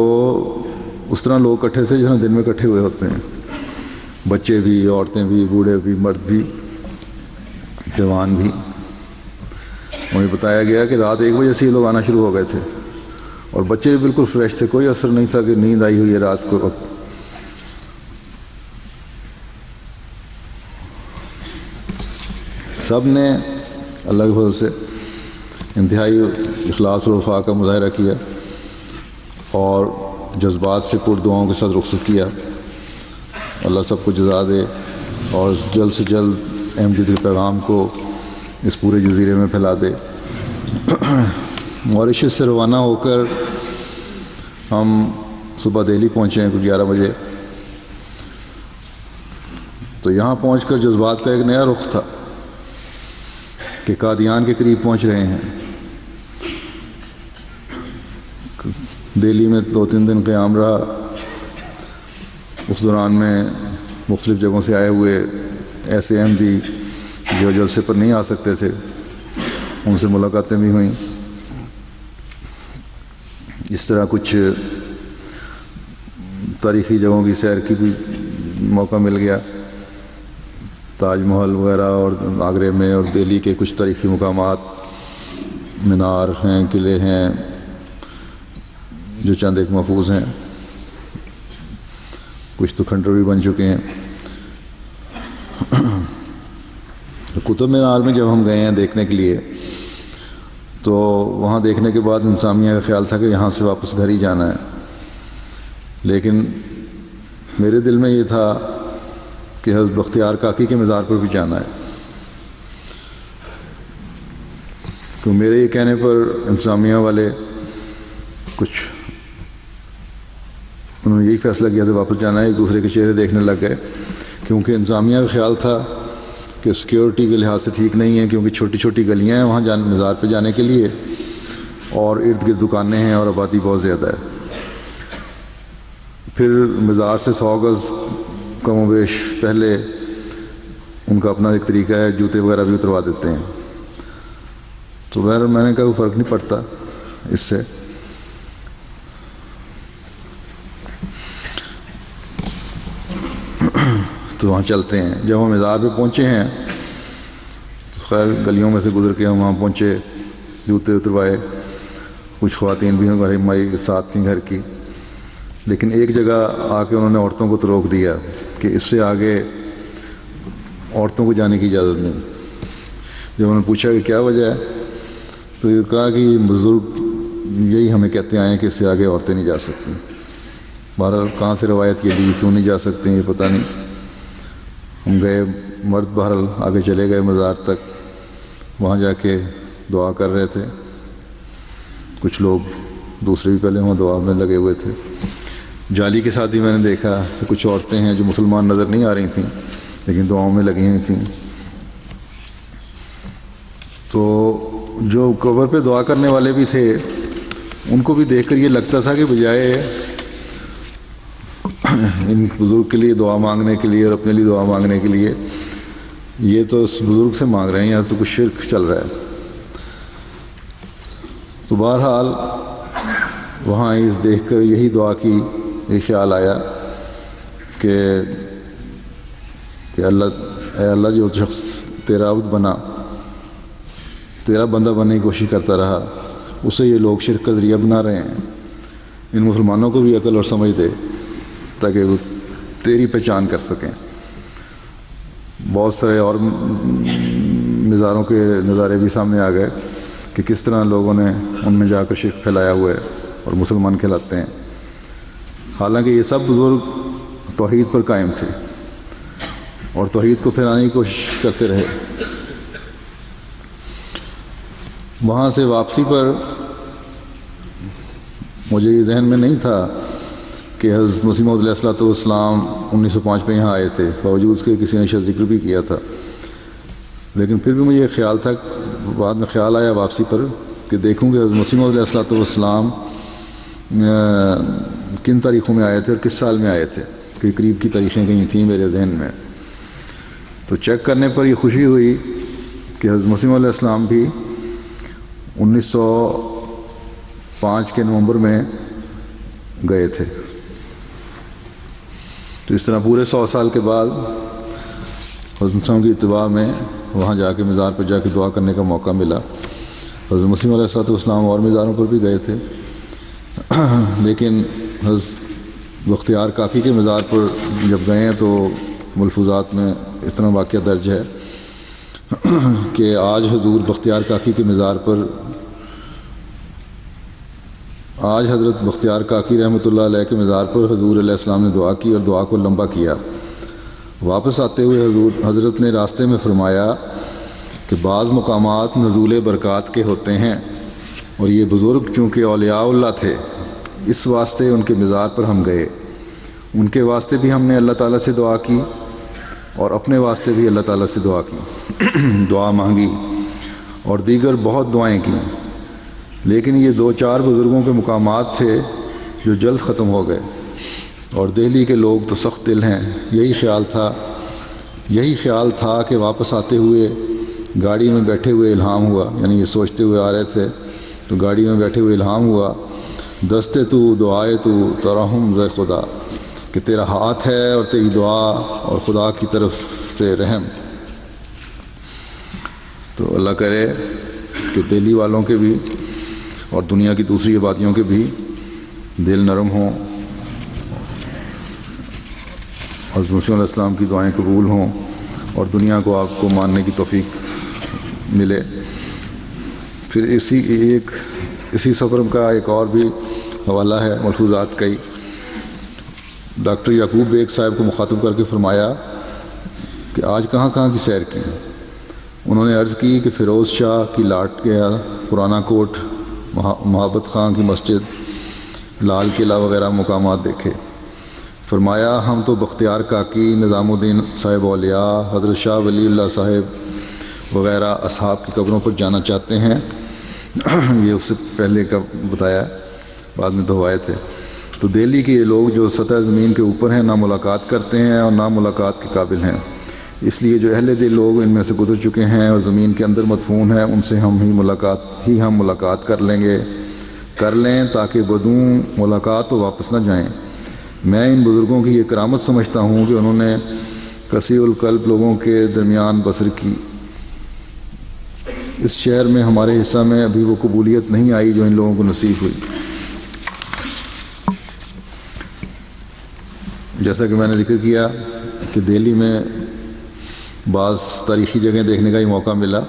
اس طرح لوگ اکٹھے تھے جس طرح دن میں اکٹھے ہوئے ہوتے ہیں، بچے بھی، عورتیں بھی، بوڑھے بھی، مرد بھی، جوان بھی. مجھے بتایا گیا کہ رات 1 بجے سے یہ لوگ آنا شروع ہو گئے تھے، اور بچے بھی بالکل فریش تھے، کوئی اثر نہیں تھا کہ نیند آئی ہوئی ہے رات کو. سب نے اللہ کے فضل سے انتہائی اخلاص اور وفا کا مظاہرہ کیا اور جذبات سے پر دعاؤں کے ساتھ رخصت کیا. اللہ سب کو جزا دے اور جلد سے جلد احمدیت کے پیغام کو اس پورے جزیرے میں پھیلا دے. ماریشس سے روانہ ہو کر ہم صبح دہلی پہنچے ہیں کوئی 11 بجے. تو یہاں پہنچ کر جذبات کا ایک نیا رخ تھا کہ قادیان کے قریب پہنچ رہے ہیں. دہلی میں 2-3 دن قیام رہا. اس دوران میں مختلف جگہوں سے آئے ہوئے ایسے احمدی جو جلسے پر نہیں آ سکتے تھے، ان سے ملاقاتیں بھی ہوئیں. اس طرح کچھ تاریخی جگہوں کی سیر کی بھی موقع مل گیا. تاج محل وغیرہ اور آگرے میں اور دہلی کے کچھ تاریخی مقامات، مینار ہیں، قلعے ہیں جو چند ایک محفوظ ہیں، کچھ تو کھنڈر بھی بن چکے ہیں. قطب مینار میں جب ہم گئے ہیں دیکھنے کے لیے، تو وہاں دیکھنے کے بعد انتظامیہ کا خیال تھا کہ یہاں سے واپس گھر ہی جانا ہے. لیکن میرے دل میں یہ تھا کہ حضرت بختیار کاکی کے مزار پر بھی جانا ہے. تو میرے یہ کہنے پر انتظامیہ والے کچھ انہوں نے یہی فیصلہ کیا تھا واپس جانا ہے، ایک دوسرے کے چہرے دیکھنے لگ گئے، کیونکہ انتظامیہ کا خیال تھا کہ سیکیورٹی کے لحاظ سے ٹھیک نہیں ہے، کیونکہ چھوٹی چھوٹی گلیاں ہیں وہاں مزار پہ جانے کے لیے، اور ارد گرد دکانیں ہیں اور آبادی بہت زیادہ ہے. پھر مزار سے 100 گز کم و بیش پہلے ان کا اپنا ایک طریقہ ہے، جوتے وغیرہ بھی اتروا دیتے ہیں. تو بہرحال میں نے کہا کوئی فرق نہیں پڑتا اس سے. تو وہاں چلتے ہیں. جب ہم مزار پہ پہنچے ہیں تو خیر گلیوں میں سے گزر کے ہم وہاں پہنچے، جوتے اتروائے. کچھ خواتین بھی ہماری ساتھ تھیں گھر کی، لیکن ایک جگہ آ کے انہوں نے عورتوں کو تو روک دیا کہ اس سے آگے عورتوں کو جانے کی اجازت نہیں. جب انہوں نے پوچھا کہ کیا وجہ ہے، تو یہ کہا کہ بزرگ یہی ہمیں کہتے آئے ہیں کہ اس سے آگے عورتیں نہیں جا سکتی. بہرحال کہاں سے روایت یہ لی، کیوں نہیں جا سکتے یہ پتہ نہیں. ہم گئے، مرد بہرحال آگے چلے گئے مزار تک. وہاں جا کے دعا کر رہے تھے. کچھ لوگ دوسرے بھی پہلے وہاں دعا میں لگے ہوئے تھے. جالی کے ساتھ ہی میں نے دیکھا کہ کچھ عورتیں ہیں جو مسلمان نظر نہیں آ رہی تھیں لیکن دعاؤں میں لگی ہوئی تھیں. تو جو قبر پہ دعا کرنے والے بھی تھے ان کو بھی دیکھ کر یہ لگتا تھا کہ بجائے ان بزرگ کے لیے دعا مانگنے کے لیے اور اپنے لیے دعا مانگنے کے لیے، یہ تو اس بزرگ سے مانگ رہے ہیں، یہاں تو کچھ شرک چل رہا ہے. تو بہرحال وہاں اس دیکھ کر یہی دعا کی، یہ خیال آیا کہ اے اللہ جو شخص تیرا عبد بنا، تیرا بندہ بننے کی کوشش کرتا رہا، اسے یہ لوگ شرک کا ذریعہ بنا رہے ہیں. ان مسلمانوں کو بھی عقل اور سمجھ دے تاکہ وہ تیری پہچان کر سکیں. بہت سارے اور مزاروں کے نظارے بھی سامنے آ گئے کہ کس طرح لوگوں نے ان میں جا کر شرک پھیلایا ہوا ہے اور مسلمان کہلاتے ہیں. حالانکہ یہ سب بزرگ توحید پر قائم تھے اور توحید کو پھیلانے کی کوشش کرتے رہے. وہاں سے واپسی پر مجھے یہ ذہن میں نہیں تھا کہ حضرت مسیح موعود علیہ السلام 1905 میں یہاں آئے تھے، باوجود اس کے کسی نے شاید ذکر بھی کیا تھا. لیکن پھر بھی مجھے یہ خیال تھا، بعد میں خیال آیا واپسی پر کہ دیکھوں کہ حضرت مسیح موعود علیہ السلام کن تاریخوں میں آئے تھے اور کس سال میں آئے تھے، کہ قریب کی تاریخیں کہیں تھیں میرے ذہن میں. تو چیک کرنے پر یہ خوشی ہوئی کہ حضرت مسیح علیہ السلام بھی 1905 کے نومبر میں گئے تھے. تو اس طرح پورے 100 سال کے بعد حضرت مسیح کی اتباع میں وہاں جا کے مزار پر جا کے دعا کرنے کا موقع ملا. حضرت مسیح علیہ السلام اور مزاروں پر بھی گئے تھے، لیکن حضرت بختیار کاکی کے مزار پر جب گئے ہیں تو ملفوظات میں اس طرح واقعہ درج ہے کہ آج حضور بختیار کاکی کے مزار پر آج حضرت بختیار کاکی رحمۃ اللہ علیہ کے مزار پر حضور علیہ السلام نے دعا کی اور دعا کو لمبا کیا. واپس آتے ہوئے حضرت نے راستے میں فرمایا کہ بعض مقامات نزول برکات کے ہوتے ہیں، اور یہ بزرگ چونکہ اولیاء اللہ تھے اس واسطے ان کے مزار پر ہم گئے. ان کے واسطے بھی ہم نے اللہ تعالیٰ سے دعا کی اور اپنے واسطے بھی اللہ تعالیٰ سے دعا کی دعا مانگی اور دیگر بہت دعائیں کی. لیکن یہ 2-4 بزرگوں کے مقامات تھے جو جلد ختم ہو گئے، اور دہلی کے لوگ تو سخت دل ہیں. یہی خیال تھا کہ واپس آتے ہوئے گاڑی میں بیٹھے ہوئے الہام ہوا، یعنی یہ سوچتے ہوئے آ رہے تھے تو گاڑی میں بیٹھے ہوئے الہام ہوا، دستے تو دعائے تو ترحم ز خدا، کہ تیرا ہاتھ ہے اور تیری دعا اور خدا کی طرف سے رحم. تو اللہ کرے کہ دہلی والوں کے بھی اور دنیا کی دوسری آبادیوں کے بھی دل نرم ہوں، حضرت مسیح علیہ السلام کی دعائیں قبول ہوں اور دنیا کو آپ کو ماننے کی توفیق ملے. پھر اسی سفر کا ایک اور بھی حوالہ ہے ملفوظات کا ہی. ڈاکٹر یعقوب بیگ صاحب کو مخاطب کر کے فرمایا کہ آج کہاں کہاں کی سیر کی. انہوں نے عرض کی کہ فیروز شاہ کی لاٹ گیا، پرانا کوٹ، محبت خان کی مسجد، لال قلعہ وغیرہ مقامات دیکھے. فرمایا ہم تو بختیار کاکی، نظام الدین صاحب اولیاء، حضرت شاہ ولی اللہ صاحب وغیرہ اصحاب کی قبروں پر جانا چاہتے ہیں. یہ اس سے پہلے کا بتایا، بعد میں دہوائے تھے. تو دہلی کے یہ لوگ جو سطح زمین کے اوپر ہیں نہ ملاقات کرتے ہیں اور نہ ملاقات کے قابل ہیں. اس لیے جو اہل دل لوگ ان میں سے گزر چکے ہیں اور زمین کے اندر مدفون ہیں ان سے ہم ملاقات کر لیں تاکہ بدوں ملاقات تو واپس نہ جائیں. میں ان بزرگوں کی یہ کرامت سمجھتا ہوں کہ انہوں نے کثیر القلب لوگوں کے درمیان بسر کی. اس شہر میں ہمارے حصہ میں ابھی وہ قبولیت نہیں آئی جو ان لوگوں کو نصیب ہوئی. جیسا کہ میں نے ذکر کیا کہ دہلی میں بعض تاریخی جگہیں دیکھنے کا ہی موقع ملا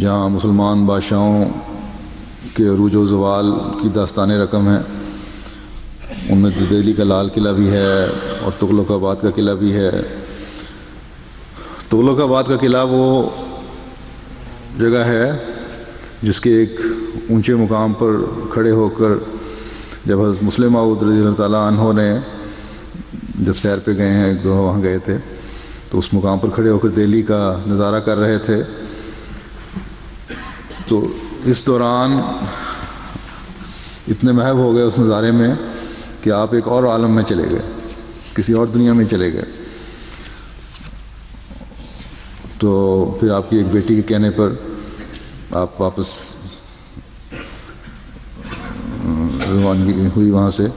جہاں مسلمان بادشاہوں کے عروج و زوال کی داستان رقم ہیں. ان میں دہلی کا لال قلعہ بھی ہے اور تغلق آباد کا قلعہ بھی ہے. تغلق آباد کا قلعہ وہ جگہ ہے جس کے ایک اونچے مقام پر کھڑے ہو کر جب حضرت مسلم موعود رضی اللہ تعالیٰ عنہ نے جب سیر پہ گئے ہیں، ایک دو وہاں گئے تھے، تو اس مقام پر کھڑے ہو کر دہلی کا نظارہ کر رہے تھے. تو اس دوران اتنے محو ہو گئے اس نظارے میں کہ آپ ایک اور عالم میں چلے گئے، کسی اور دنیا میں چلے گئے. تو پھر آپ کی ایک بیٹی کے کہنے پر آپ واپس روانگی ہوئی وہاں سے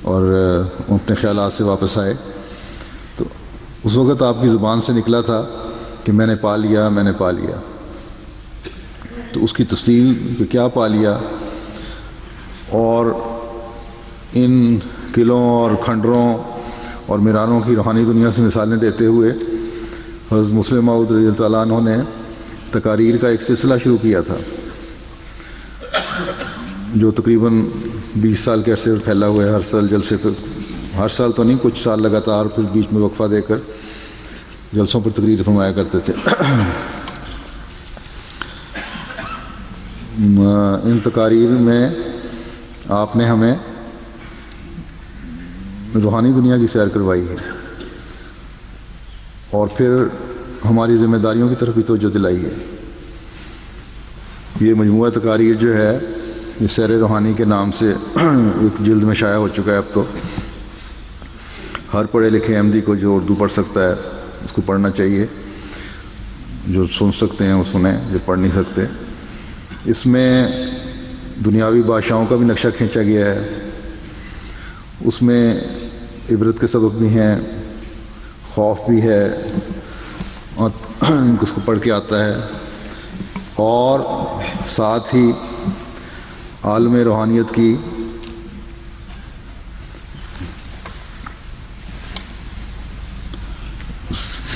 اور اپنے خیالات سے واپس آئے. تو اس وقت آپ کی زبان سے نکلا تھا کہ میں نے پا لیا. تو اس کی تفصیل کہ کیا پا لیا اور ان قلعوں اور کھنڈروں اور میرانوں کی روحانی دنیا سے مثالیں دیتے ہوئے حضرت مسلم موعود رضی اللہ تعالیٰ عنہ نے تقاریر کا ایک سلسلہ شروع کیا تھا جو تقریباً 20 سال کے عرصے پر پھیلا ہوا ہے. ہر سال جلسے پر، ہر سال تو نہیں، کچھ سال لگاتار، پھر بیچ میں وقفہ دے کر جلسوں پر تقریر فرمایا کرتے تھے. ان تقاریر میں آپ نے ہمیں روحانی دنیا کی سیر کروائی ہے اور پھر ہماری ذمہ داریوں کی طرف بھی توجہ دلائی ہے. یہ مجموعہ تقاریر جو ہے یہ سیر روحانی کے نام سے ایک جلد میں شائع ہو چکا ہے. اب تو ہر پڑھے لکھے احمدی کو جو اردو پڑھ سکتا ہے اس کو پڑھنا چاہیے. جو سن سکتے ہیں وہ سنیں، جو پڑھ نہیں سکتے. اس میں دنیاوی بادشاہوں کا بھی نقشہ کھینچا گیا ہے. اس میں عبرت کے سبق بھی ہیں، خوف بھی ہے، اور اس کو پڑھ کے آتا ہے. اور ساتھ ہی عالم روحانیت کی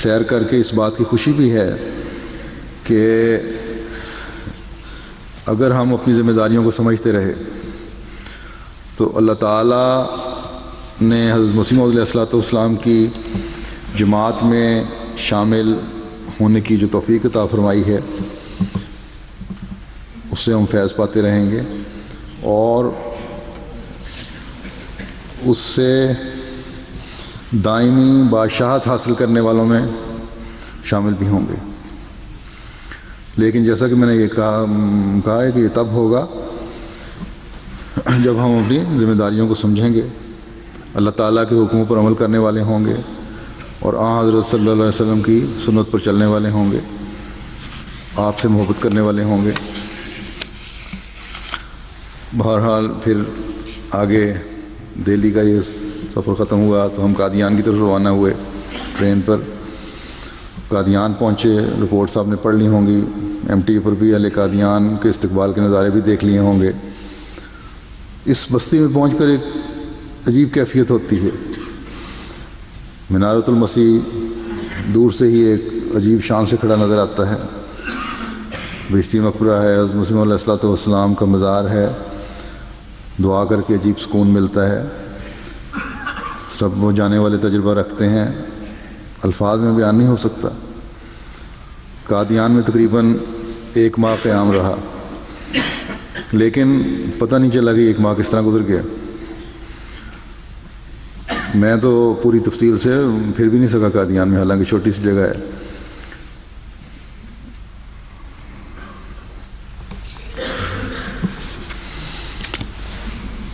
سیر کر کے اس بات کی خوشی بھی ہے کہ اگر ہم اپنی ذمہ داریوں کو سمجھتے رہے تو اللہ تعالیٰ نے حضرت مسیح موعود علیہ السلام کی جماعت میں شامل ہونے کی جو توفیق عطا فرمائی ہے اس سے ہم فیض پاتے رہیں گے، اور اس سے دائمی بادشاہت حاصل کرنے والوں میں شامل بھی ہوں گے. لیکن جیسا کہ میں نے یہ کہا ہے کہ یہ تب ہوگا جب ہم اپنی ذمہ داریوں کو سمجھیں گے، اللہ تعالیٰ کے حکموں پر عمل کرنے والے ہوں گے، اور حضرت صلی اللہ علیہ وسلم کی سنت پر چلنے والے ہوں گے، آپ سے محبت کرنے والے ہوں گے. بہرحال پھر آگے دہلی کا یہ سفر ختم ہوا تو ہم قادیان کی طرف روانہ ہوئے ٹرین پر. قادیان پہنچے، رپورٹس آپ نے پڑھ لی ہوں گی. ایم ٹی پر بھی اہل قادیان کے استقبال کے نظارے بھی دیکھ لیے ہوں گے. اس بستی میں پہنچ کر ایک عجیب کیفیت ہوتی ہے. منارۃ المسیح دور سے ہی ایک عجیب شان سے کھڑا نظر آتا ہے. بہشتی مقبرہ ہے، حضرت مسیح موعود علیہ السلام کا مزار ہے. دعا کر کے عجیب سکون ملتا ہے. سب وہ جانے والے تجربہ رکھتے ہیں، الفاظ میں بیان نہیں ہو سکتا. قادیان میں تقریباً 1 ماہ قیام رہا، لیکن پتہ نہیں چلا کہ 1 ماہ کس طرح گزر گیا. میں تو پوری تفصیل سے پھر بھی نہیں سکا قادیان میں، حالانکہ چھوٹی سی جگہ ہے.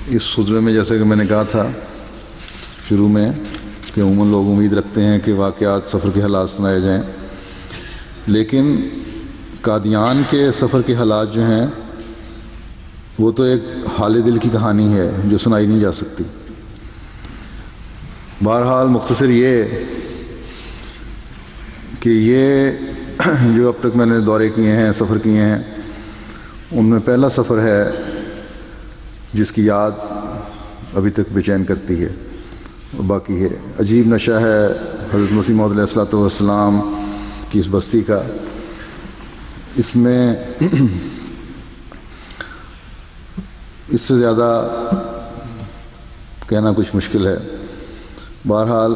اس سلسلے میں جیسے کہ میں نے کہا تھا شروع میں کہ عموماً لوگ امید رکھتے ہیں کہ واقعات سفر کے حالات سنائے جائیں، لیکن قادیان کے سفر کے حالات جو ہیں وہ تو ایک حال دل کی کہانی ہے جو سنائی نہیں جا سکتی. بہرحال مختصر یہ کہ یہ جو اب تک میں نے دورے کیے ہیں، سفر کیے ہیں، ان میں پہلا سفر ہے جس کی یاد ابھی تک بے چین کرتی ہے. باقی ہے عجیب نشہ ہے حضرت مسیح موعود علیہ السلام کی اس بستی کا. اس میں اس سے زیادہ کہنا کچھ مشکل ہے. بہرحال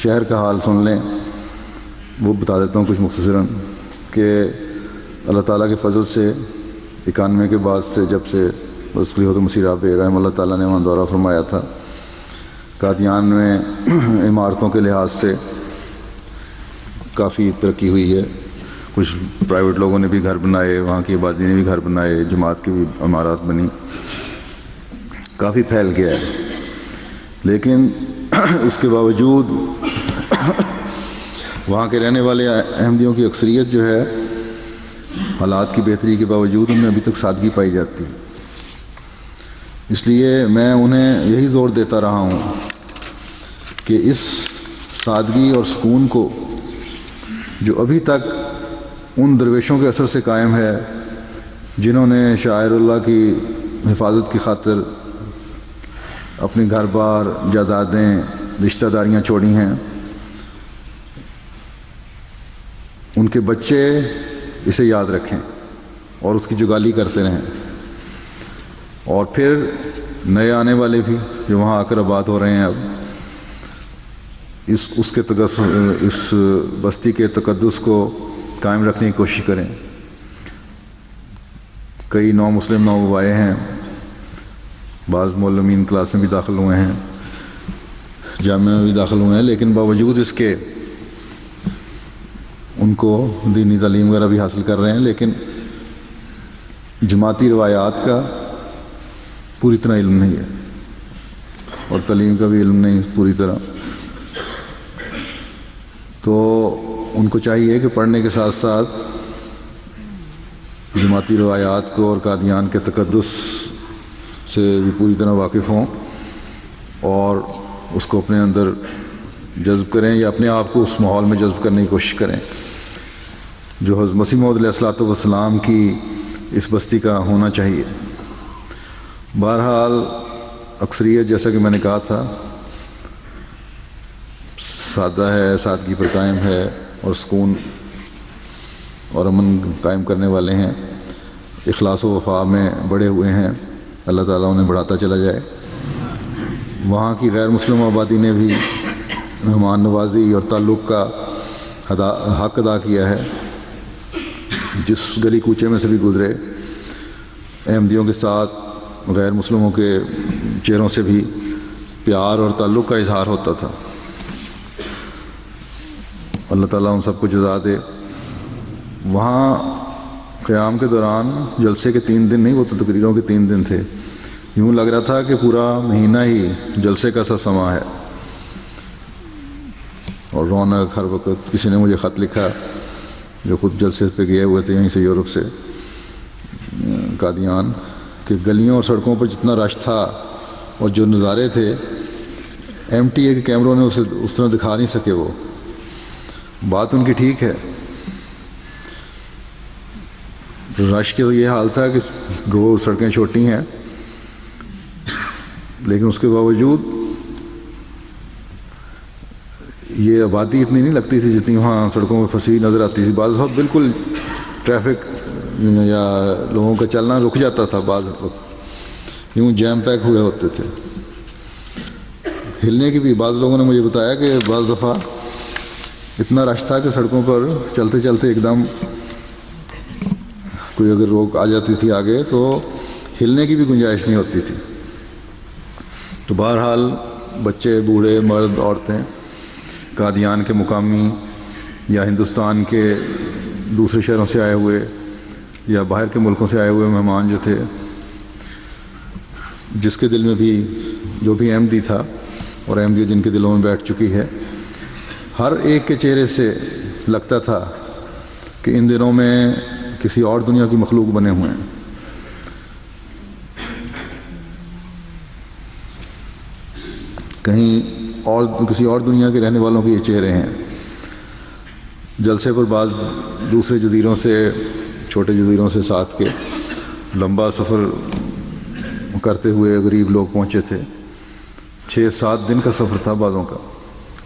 شہر کا حال سن لیں، وہ بتا دیتا ہوں کچھ مختصراً کہ اللہ تعالیٰ کے فضل سے 91 کے بعد سے جب سے خلیفۃ مسیح رابع رحمہ اللہ تعالیٰ نے وہاں دورہ فرمایا تھا، قادیان میں عمارتوں کے لحاظ سے کافی ترقی ہوئی ہے. کچھ پرائیویٹ لوگوں نے بھی گھر بنائے، وہاں کی آبادی نے بھی گھر بنائے، جماعت کی بھی عمارات بنی، کافی پھیل گیا ہے. لیکن اس کے باوجود وہاں کے رہنے والے احمدیوں کی اکثریت جو ہے، حالات کی بہتری کے باوجود ان میں ابھی تک سادگی پائی جاتی ہے. اس لیے میں انہیں یہی زور دیتا رہا ہوں کہ اس سادگی اور سکون کو جو ابھی تک ان درویشوں کے اثر سے قائم ہے جنہوں نے شاعر اللہ کی حفاظت کی خاطر اپنی گھر بار، جائیدادیں، رشتہ داریاں چھوڑی ہیں، ان کے بچے اسے یاد رکھیں اور اس کی جگالی کرتے رہیں. اور پھر نئے آنے والے بھی جو وہاں آ کر آباد ہو رہے ہیں، اب اس بستی کے تقدس کو قائم رکھنے کی کوشش کریں. کئی نو مسلم نوآئے ہیں، بعض معلمین کلاس میں بھی داخل ہوئے ہیں، جامعہ میں بھی داخل ہوئے ہیں، لیکن باوجود اس کے ان کو دینی تعلیم وغیرہ بھی حاصل کر رہے ہیں. لیکن جماعتی روایات کا پوری طرح علم نہیں ہے اور تعلیم کا بھی علم نہیں پوری طرح، تو ان کو چاہیے کہ پڑھنے کے ساتھ ساتھ جماعتی روایات کو اور قادیان کے تقدس سے بھی پوری طرح واقف ہوں اور اس کو اپنے اندر جذب کریں یا اپنے آپ کو اس ماحول میں جذب کرنے کی کوشش کریں جو حضرت مسیح موعود علیہ الصلوۃ والسلام کی اس بستی کا ہونا چاہیے۔ بہرحال اکثریت جیسا کہ میں نے کہا تھا سادہ ہے، سادگی پر قائم ہے اور سکون اور امن قائم کرنے والے ہیں، اخلاص و وفا میں بڑے ہوئے ہیں، اللہ تعالیٰ انہیں بڑھاتا چلا جائے۔ وہاں کی غیر مسلم آبادی نے بھی مہمان نوازی اور تعلق کا حق ادا کیا ہے، جس گلی کوچے میں سے بھی گزرے احمدیوں کے ساتھ غیر مسلموں کے چہروں سے بھی پیار اور تعلق کا اظہار ہوتا تھا۔ اللہ تعالیٰ ان سب کو جزا دے۔ وہاں قیام کے دوران جلسے کے 3 دن نہیں، وہ تو تقریروں کے 3 دن تھے، یوں لگ رہا تھا کہ پورا مہینہ ہی جلسے کا سا سما ہے اور رونق ہر وقت۔ کسی نے مجھے خط لکھا جو خود جلسے پہ گئے ہوئے تھے یہیں سے یورپ سے قادیان، کہ گلیوں اور سڑکوں پر جتنا رش تھا اور جو نظارے تھے MTA کے کیمروں نے اسے اس طرح دکھا نہیں سکے۔ وہ بات ان کی ٹھیک ہے، رش کے تو یہ حال تھا کہ گو سڑکیں چھوٹی ہیں لیکن اس کے باوجود یہ آبادی اتنی نہیں لگتی تھی جتنی وہاں سڑکوں میں پھنسی نظر آتی تھی۔ بعض وقت بالکل ٹریفک یا لوگوں کا چلنا رک جاتا تھا، بعض وقت یوں جیم پیک ہوئے ہوتے تھے۔ ہلنے کی بھی بعض لوگوں نے مجھے بتایا کہ بعض دفعہ اتنا رش تھا کہ سڑکوں پر چلتے چلتے ایک دم کوئی اگر روک آ جاتی تھی آگے تو ہلنے کی بھی گنجائش نہیں ہوتی تھی۔ تو بہرحال بچے، بوڑھے، مرد، عورتیں، قادیان کے مقامی یا ہندوستان کے دوسرے شہروں سے آئے ہوئے یا باہر کے ملکوں سے آئے ہوئے مہمان جو تھے، جس کے دل میں بھی جو بھی احمدی تھا اور احمدی جن کے دلوں میں بیٹھ چکی ہے، ہر ایک کے چہرے سے لگتا تھا کہ ان دنوں میں کسی اور دنیا کی مخلوق بنے ہوئے ہیں۔ کہیں اور کسی اور دنیا کے رہنے والوں کے یہ چہرے ہیں۔ جلسے پر بعض دوسرے جزیروں سے، چھوٹے جزیروں سے ساتھ کے لمبا سفر کرتے ہوئے غریب لوگ پہنچے تھے۔ 6-7 دن کا سفر تھا بعضوں کا،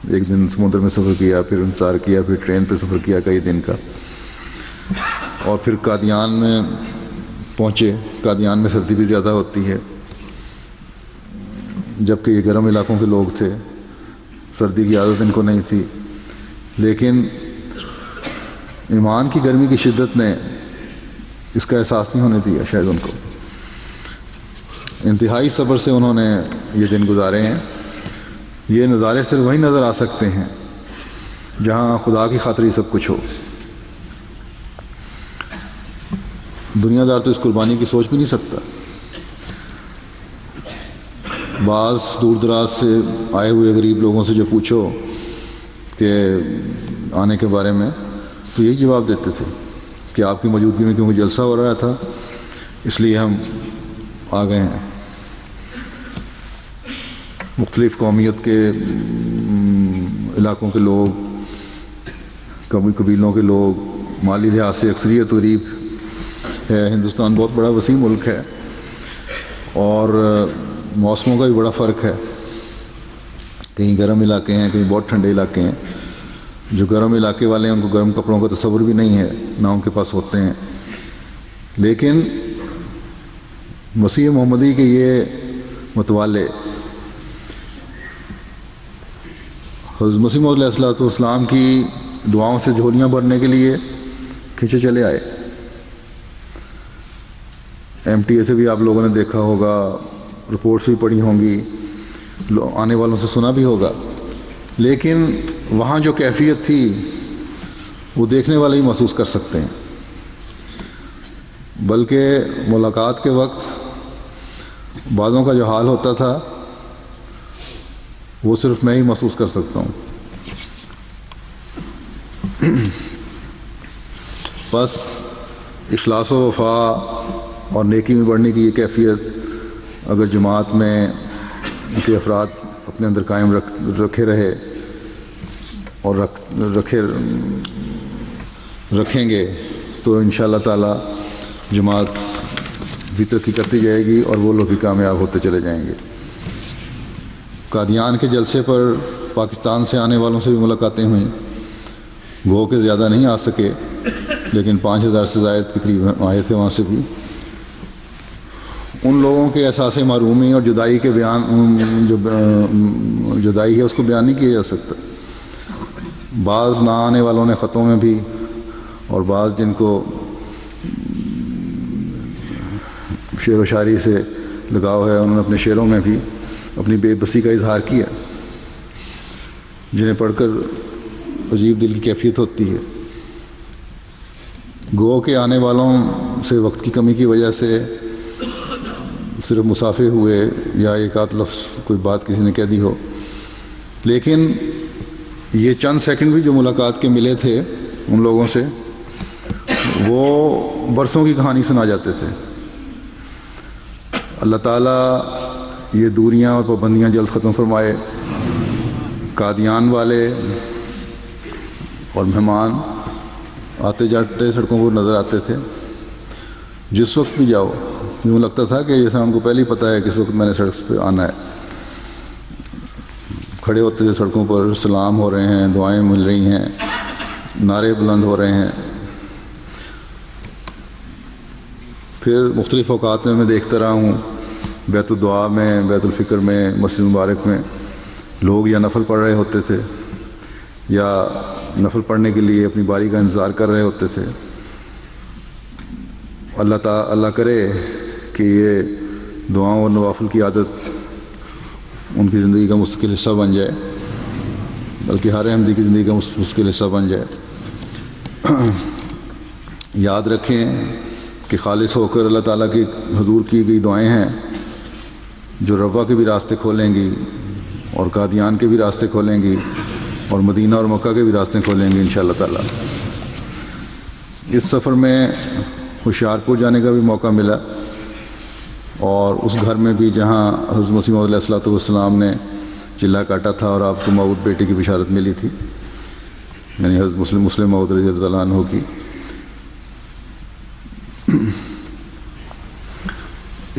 ایک دن سمندر میں سفر کیا، پھر انتظار کیا، پھر ٹرین پہ سفر کیا کئی دن کا، اور پھر قادیان میں پہنچے۔ قادیان میں سردی بھی زیادہ ہوتی ہے جبکہ یہ گرم علاقوں کے لوگ تھے، سردی کی عادت ان کو نہیں تھی، لیکن ایمان کی گرمی کی شدت نے اس کا احساس نہیں ہونے دیا شاید ان کو۔ انتہائی صبر سے انہوں نے یہ دن گزارے ہیں۔ یہ نظارے صرف وہیں نظر آ سکتے ہیں جہاں خدا کی خاطر ہی سب کچھ ہو۔ دنیا دار تو اس قربانی کی سوچ بھی نہیں سکتا۔ بعض دور دراز سے آئے ہوئے غریب لوگوں سے جو پوچھو کہ آنے کے بارے میں، تو یہی جواب دیتے تھے کہ آپ کی موجودگی میں کیونکہ جلسہ ہو رہا تھا اس لیے ہم آ گئے ہیں۔ مختلف قومیت کے علاقوں کے لوگ، قبیلوں کے لوگ، مالی لحاظ سے اکثریت غریب ہے۔ ہندوستان بہت بڑا وسیع ملک ہے اور موسموں کا بھی بڑا فرق ہے، کہیں گرم علاقے ہیں، کہیں بہت ٹھنڈے علاقے ہیں۔ جو گرم علاقے والے ہیں ان کو گرم کپڑوں کا تصور بھی نہیں ہے، نہ ان کے پاس ہوتے ہیں، لیکن مسیح محمدی کے یہ متوالے حضرت مسیح موعود علیہ الصلوۃ والسلام کی دعاؤں سے جھولیاں بھرنے کے لیے کھینچے چلے آئے۔ MTA سے بھی آپ لوگوں نے دیکھا ہوگا، رپورٹس بھی پڑھی ہوں گی، آنے والوں سے سنا بھی ہوگا، لیکن وہاں جو کیفیت تھی وہ دیکھنے والے ہی محسوس کر سکتے ہیں۔ بلکہ ملاقات کے وقت بعضوں کا جو حال ہوتا تھا وہ صرف میں ہی محسوس کر سکتا ہوں۔ بس اخلاص و وفا اور نیکی میں بڑھنے کی یہ کیفیت اگر جماعت میں کے افراد اپنے اندر قائم رکھے رہے اور رکھیں گے تو انشاءاللہ تعالی جماعت بھی ترقی کرتی جائے گی اور وہ لوگ بھی کامیاب ہوتے چلے جائیں گے۔ قادیان کے جلسے پر پاکستان سے آنے والوں سے بھی ملاقاتیں ہوئیں، گو کہ زیادہ نہیں آ سکے لیکن 5000 سے زائد کے قریب آئے تھے وہاں سے بھی۔ ان لوگوں کے احساس محرومی اور جدائی کے بیان، جو جدائی ہے اس کو بیان نہیں کیا جا سکتا۔ بعض نہ آنے والوں نے خطوں میں بھی اور بعض جن کو شعر و شاعری سے لگاؤ ہے انہوں نے اپنے شعروں میں بھی اپنی بے بسی کا اظہار کیا، جنہیں پڑھ کر عجیب دل کی کیفیت ہوتی ہے۔ گو کے آنے والوں سے وقت کی کمی کی وجہ سے صرف مسافر ہوئے یا ایک آدھ لفظ کوئی بات کسی نے کہہ دی ہو، لیکن یہ چند سیکنڈ بھی جو ملاقات کے ملے تھے ان لوگوں سے، وہ برسوں کی کہانی سنا جاتے تھے۔ اللہ تعالیٰ یہ دوریاں اور پابندیاں جلد ختم فرمائے۔ قادیان والے اور مہمان آتے جاتے سڑکوں پر نظر آتے تھے، جس وقت بھی جاؤ یوں لگتا تھا کہ جیسا ہم کو پہلے ہی پتہ ہے کس وقت میں نے سڑک پہ آنا ہے۔ کھڑے ہوتے تھے سڑکوں پر، سلام ہو رہے ہیں، دعائیں مل رہی ہیں، نعرے بلند ہو رہے ہیں۔ پھر مختلف اوقات میں دیکھتا رہا ہوں، بیت الدعا میں، بیت الفکر میں، مسجد مبارک میں لوگ یا نفل پڑھ رہے ہوتے تھے یا نفل پڑھنے کے لیے اپنی باری کا انتظار کر رہے ہوتے تھے۔ اللہ کرے کہ یہ دعاؤں اور نوافل کی عادت ان کی زندگی کا مستقل حصہ بن جائے، بلکہ ہر احمدی کی زندگی کا مستقل حصہ بن جائے۔ یاد رکھیں کہ خالص ہو کر اللہ تعالیٰ کی حضور کی گئی دعائیں ہیں جو روا کے بھی راستے کھولیں گی اور قادیان کے بھی راستے کھولیں گی اور مدینہ اور مکہ کے بھی راستے کھولیں گی انشاءاللہ تعالیٰ۔ اس سفر میں ہوشیارپور جانے کا بھی موقع ملا اور اس گھر میں بھی جہاں حضرت مسیح موعود علیہ السلام نے چلا کاٹا تھا اور آپ کو موعود بیٹے کی بشارت ملی تھی، یعنی حضرت مسلم موعود رضی اللہ عنہ کی۔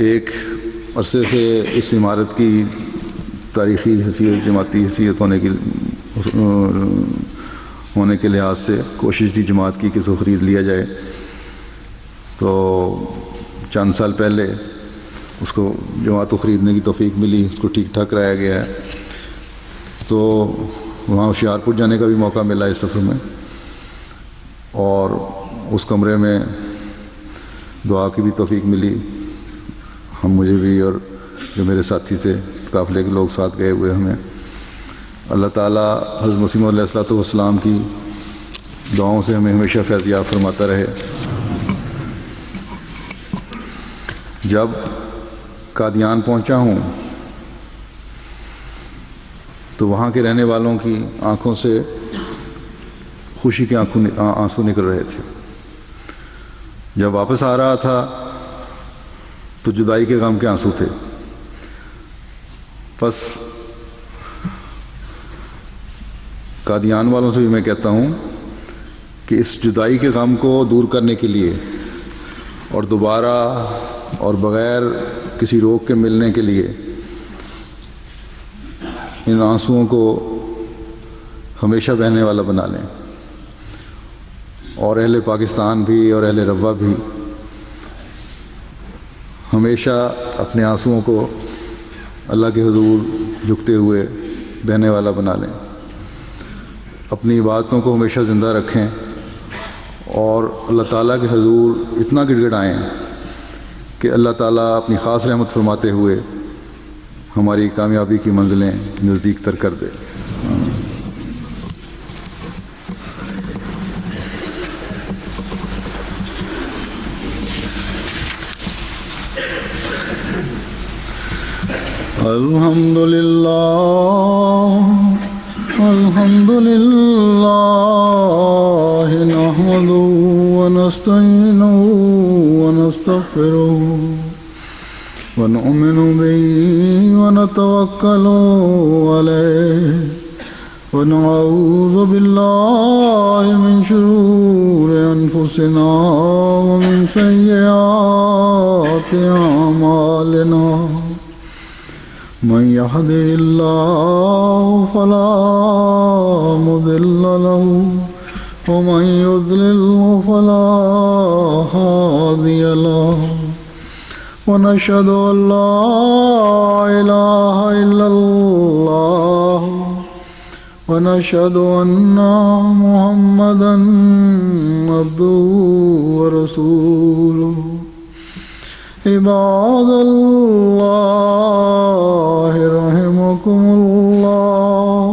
ایک عرصے سے اس عمارت کی تاریخی حیثیت، جماعتی حیثیت ہونے کے لحاظ سے کوشش تھی جماعت کی کہ اس کو خرید لیا جائے، تو چند سال پہلے اس کو جماعت کو خریدنے کی توفیق ملی، اس کو ٹھیک ٹھاک کرایا گیا ہے۔ تو وہاں ہوشیارپور جانے کا بھی موقع ملا اس سفر میں، اور اس کمرے میں دعا کی بھی توفیق ملی۔ مجھے بھی اور جو میرے ساتھی تھے، قافلے کے لوگ ساتھ گئے ہوئے ہمیں، اللہ تعالیٰ حضرت مسیح موعود علیہ السلام کی دعاؤں سے ہمیں ہمیشہ فیض یاب فرماتا رہے۔ جب قادیان پہنچا ہوں تو وہاں کے رہنے والوں کی آنکھوں سے خوشی کے آنسو نکل رہے تھے۔ جب واپس آ رہا تھا تو جدائی کے غم کے آنسو تھے۔ بس قادیان والوں سے بھی میں کہتا ہوں کہ اس جدائی کے غم کو دور کرنے کے لیے اور دوبارہ اور بغیر کسی روک کے ملنے کے لیے ان آنسوؤں کو ہمیشہ بہنے والا بنا لیں، اور اہل پاکستان بھی اور اہل روا بھی ہمیشہ اپنے آنسوؤں کو اللہ کے حضور جھکتے ہوئے بہنے والا بنا لیں، اپنی عبادتوں کو ہمیشہ زندہ رکھیں اور اللہ تعالیٰ کے حضور اتنا گڑ گڑائیں کہ اللہ تعالیٰ اپنی خاص رحمت فرماتے ہوئے ہماری کامیابی کی منزلیں نزدیک تر کر دے۔ الحمد لله نحمده ونستعينه ونستغفره ونؤمن به ونتوكل عليه ونعوذ بالله من شرور أنفسنا ومن سيئات أعمالنا من يهده الله فلا مضل له ومن يضلل فلا هادي له ونشهد أن لا إله إلا الله ونشهد أن محمدا عبده ورسوله عباد الله رحمكم الله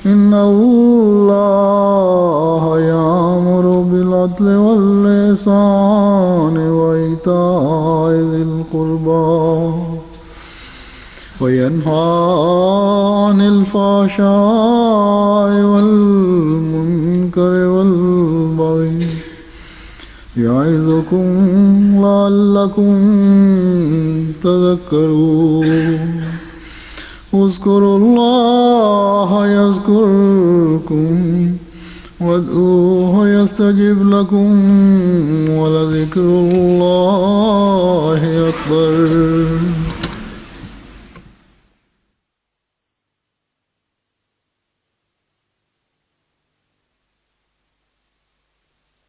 إن الله يأمر بالعدل والإحسان وإيتاء ذي القربى وينهى عن الفحشاء والمنكر والبغي يعظكم لعلكم تذكرون اذكروا الله يذكركم وادعوه يستجب لكم ولذكر الله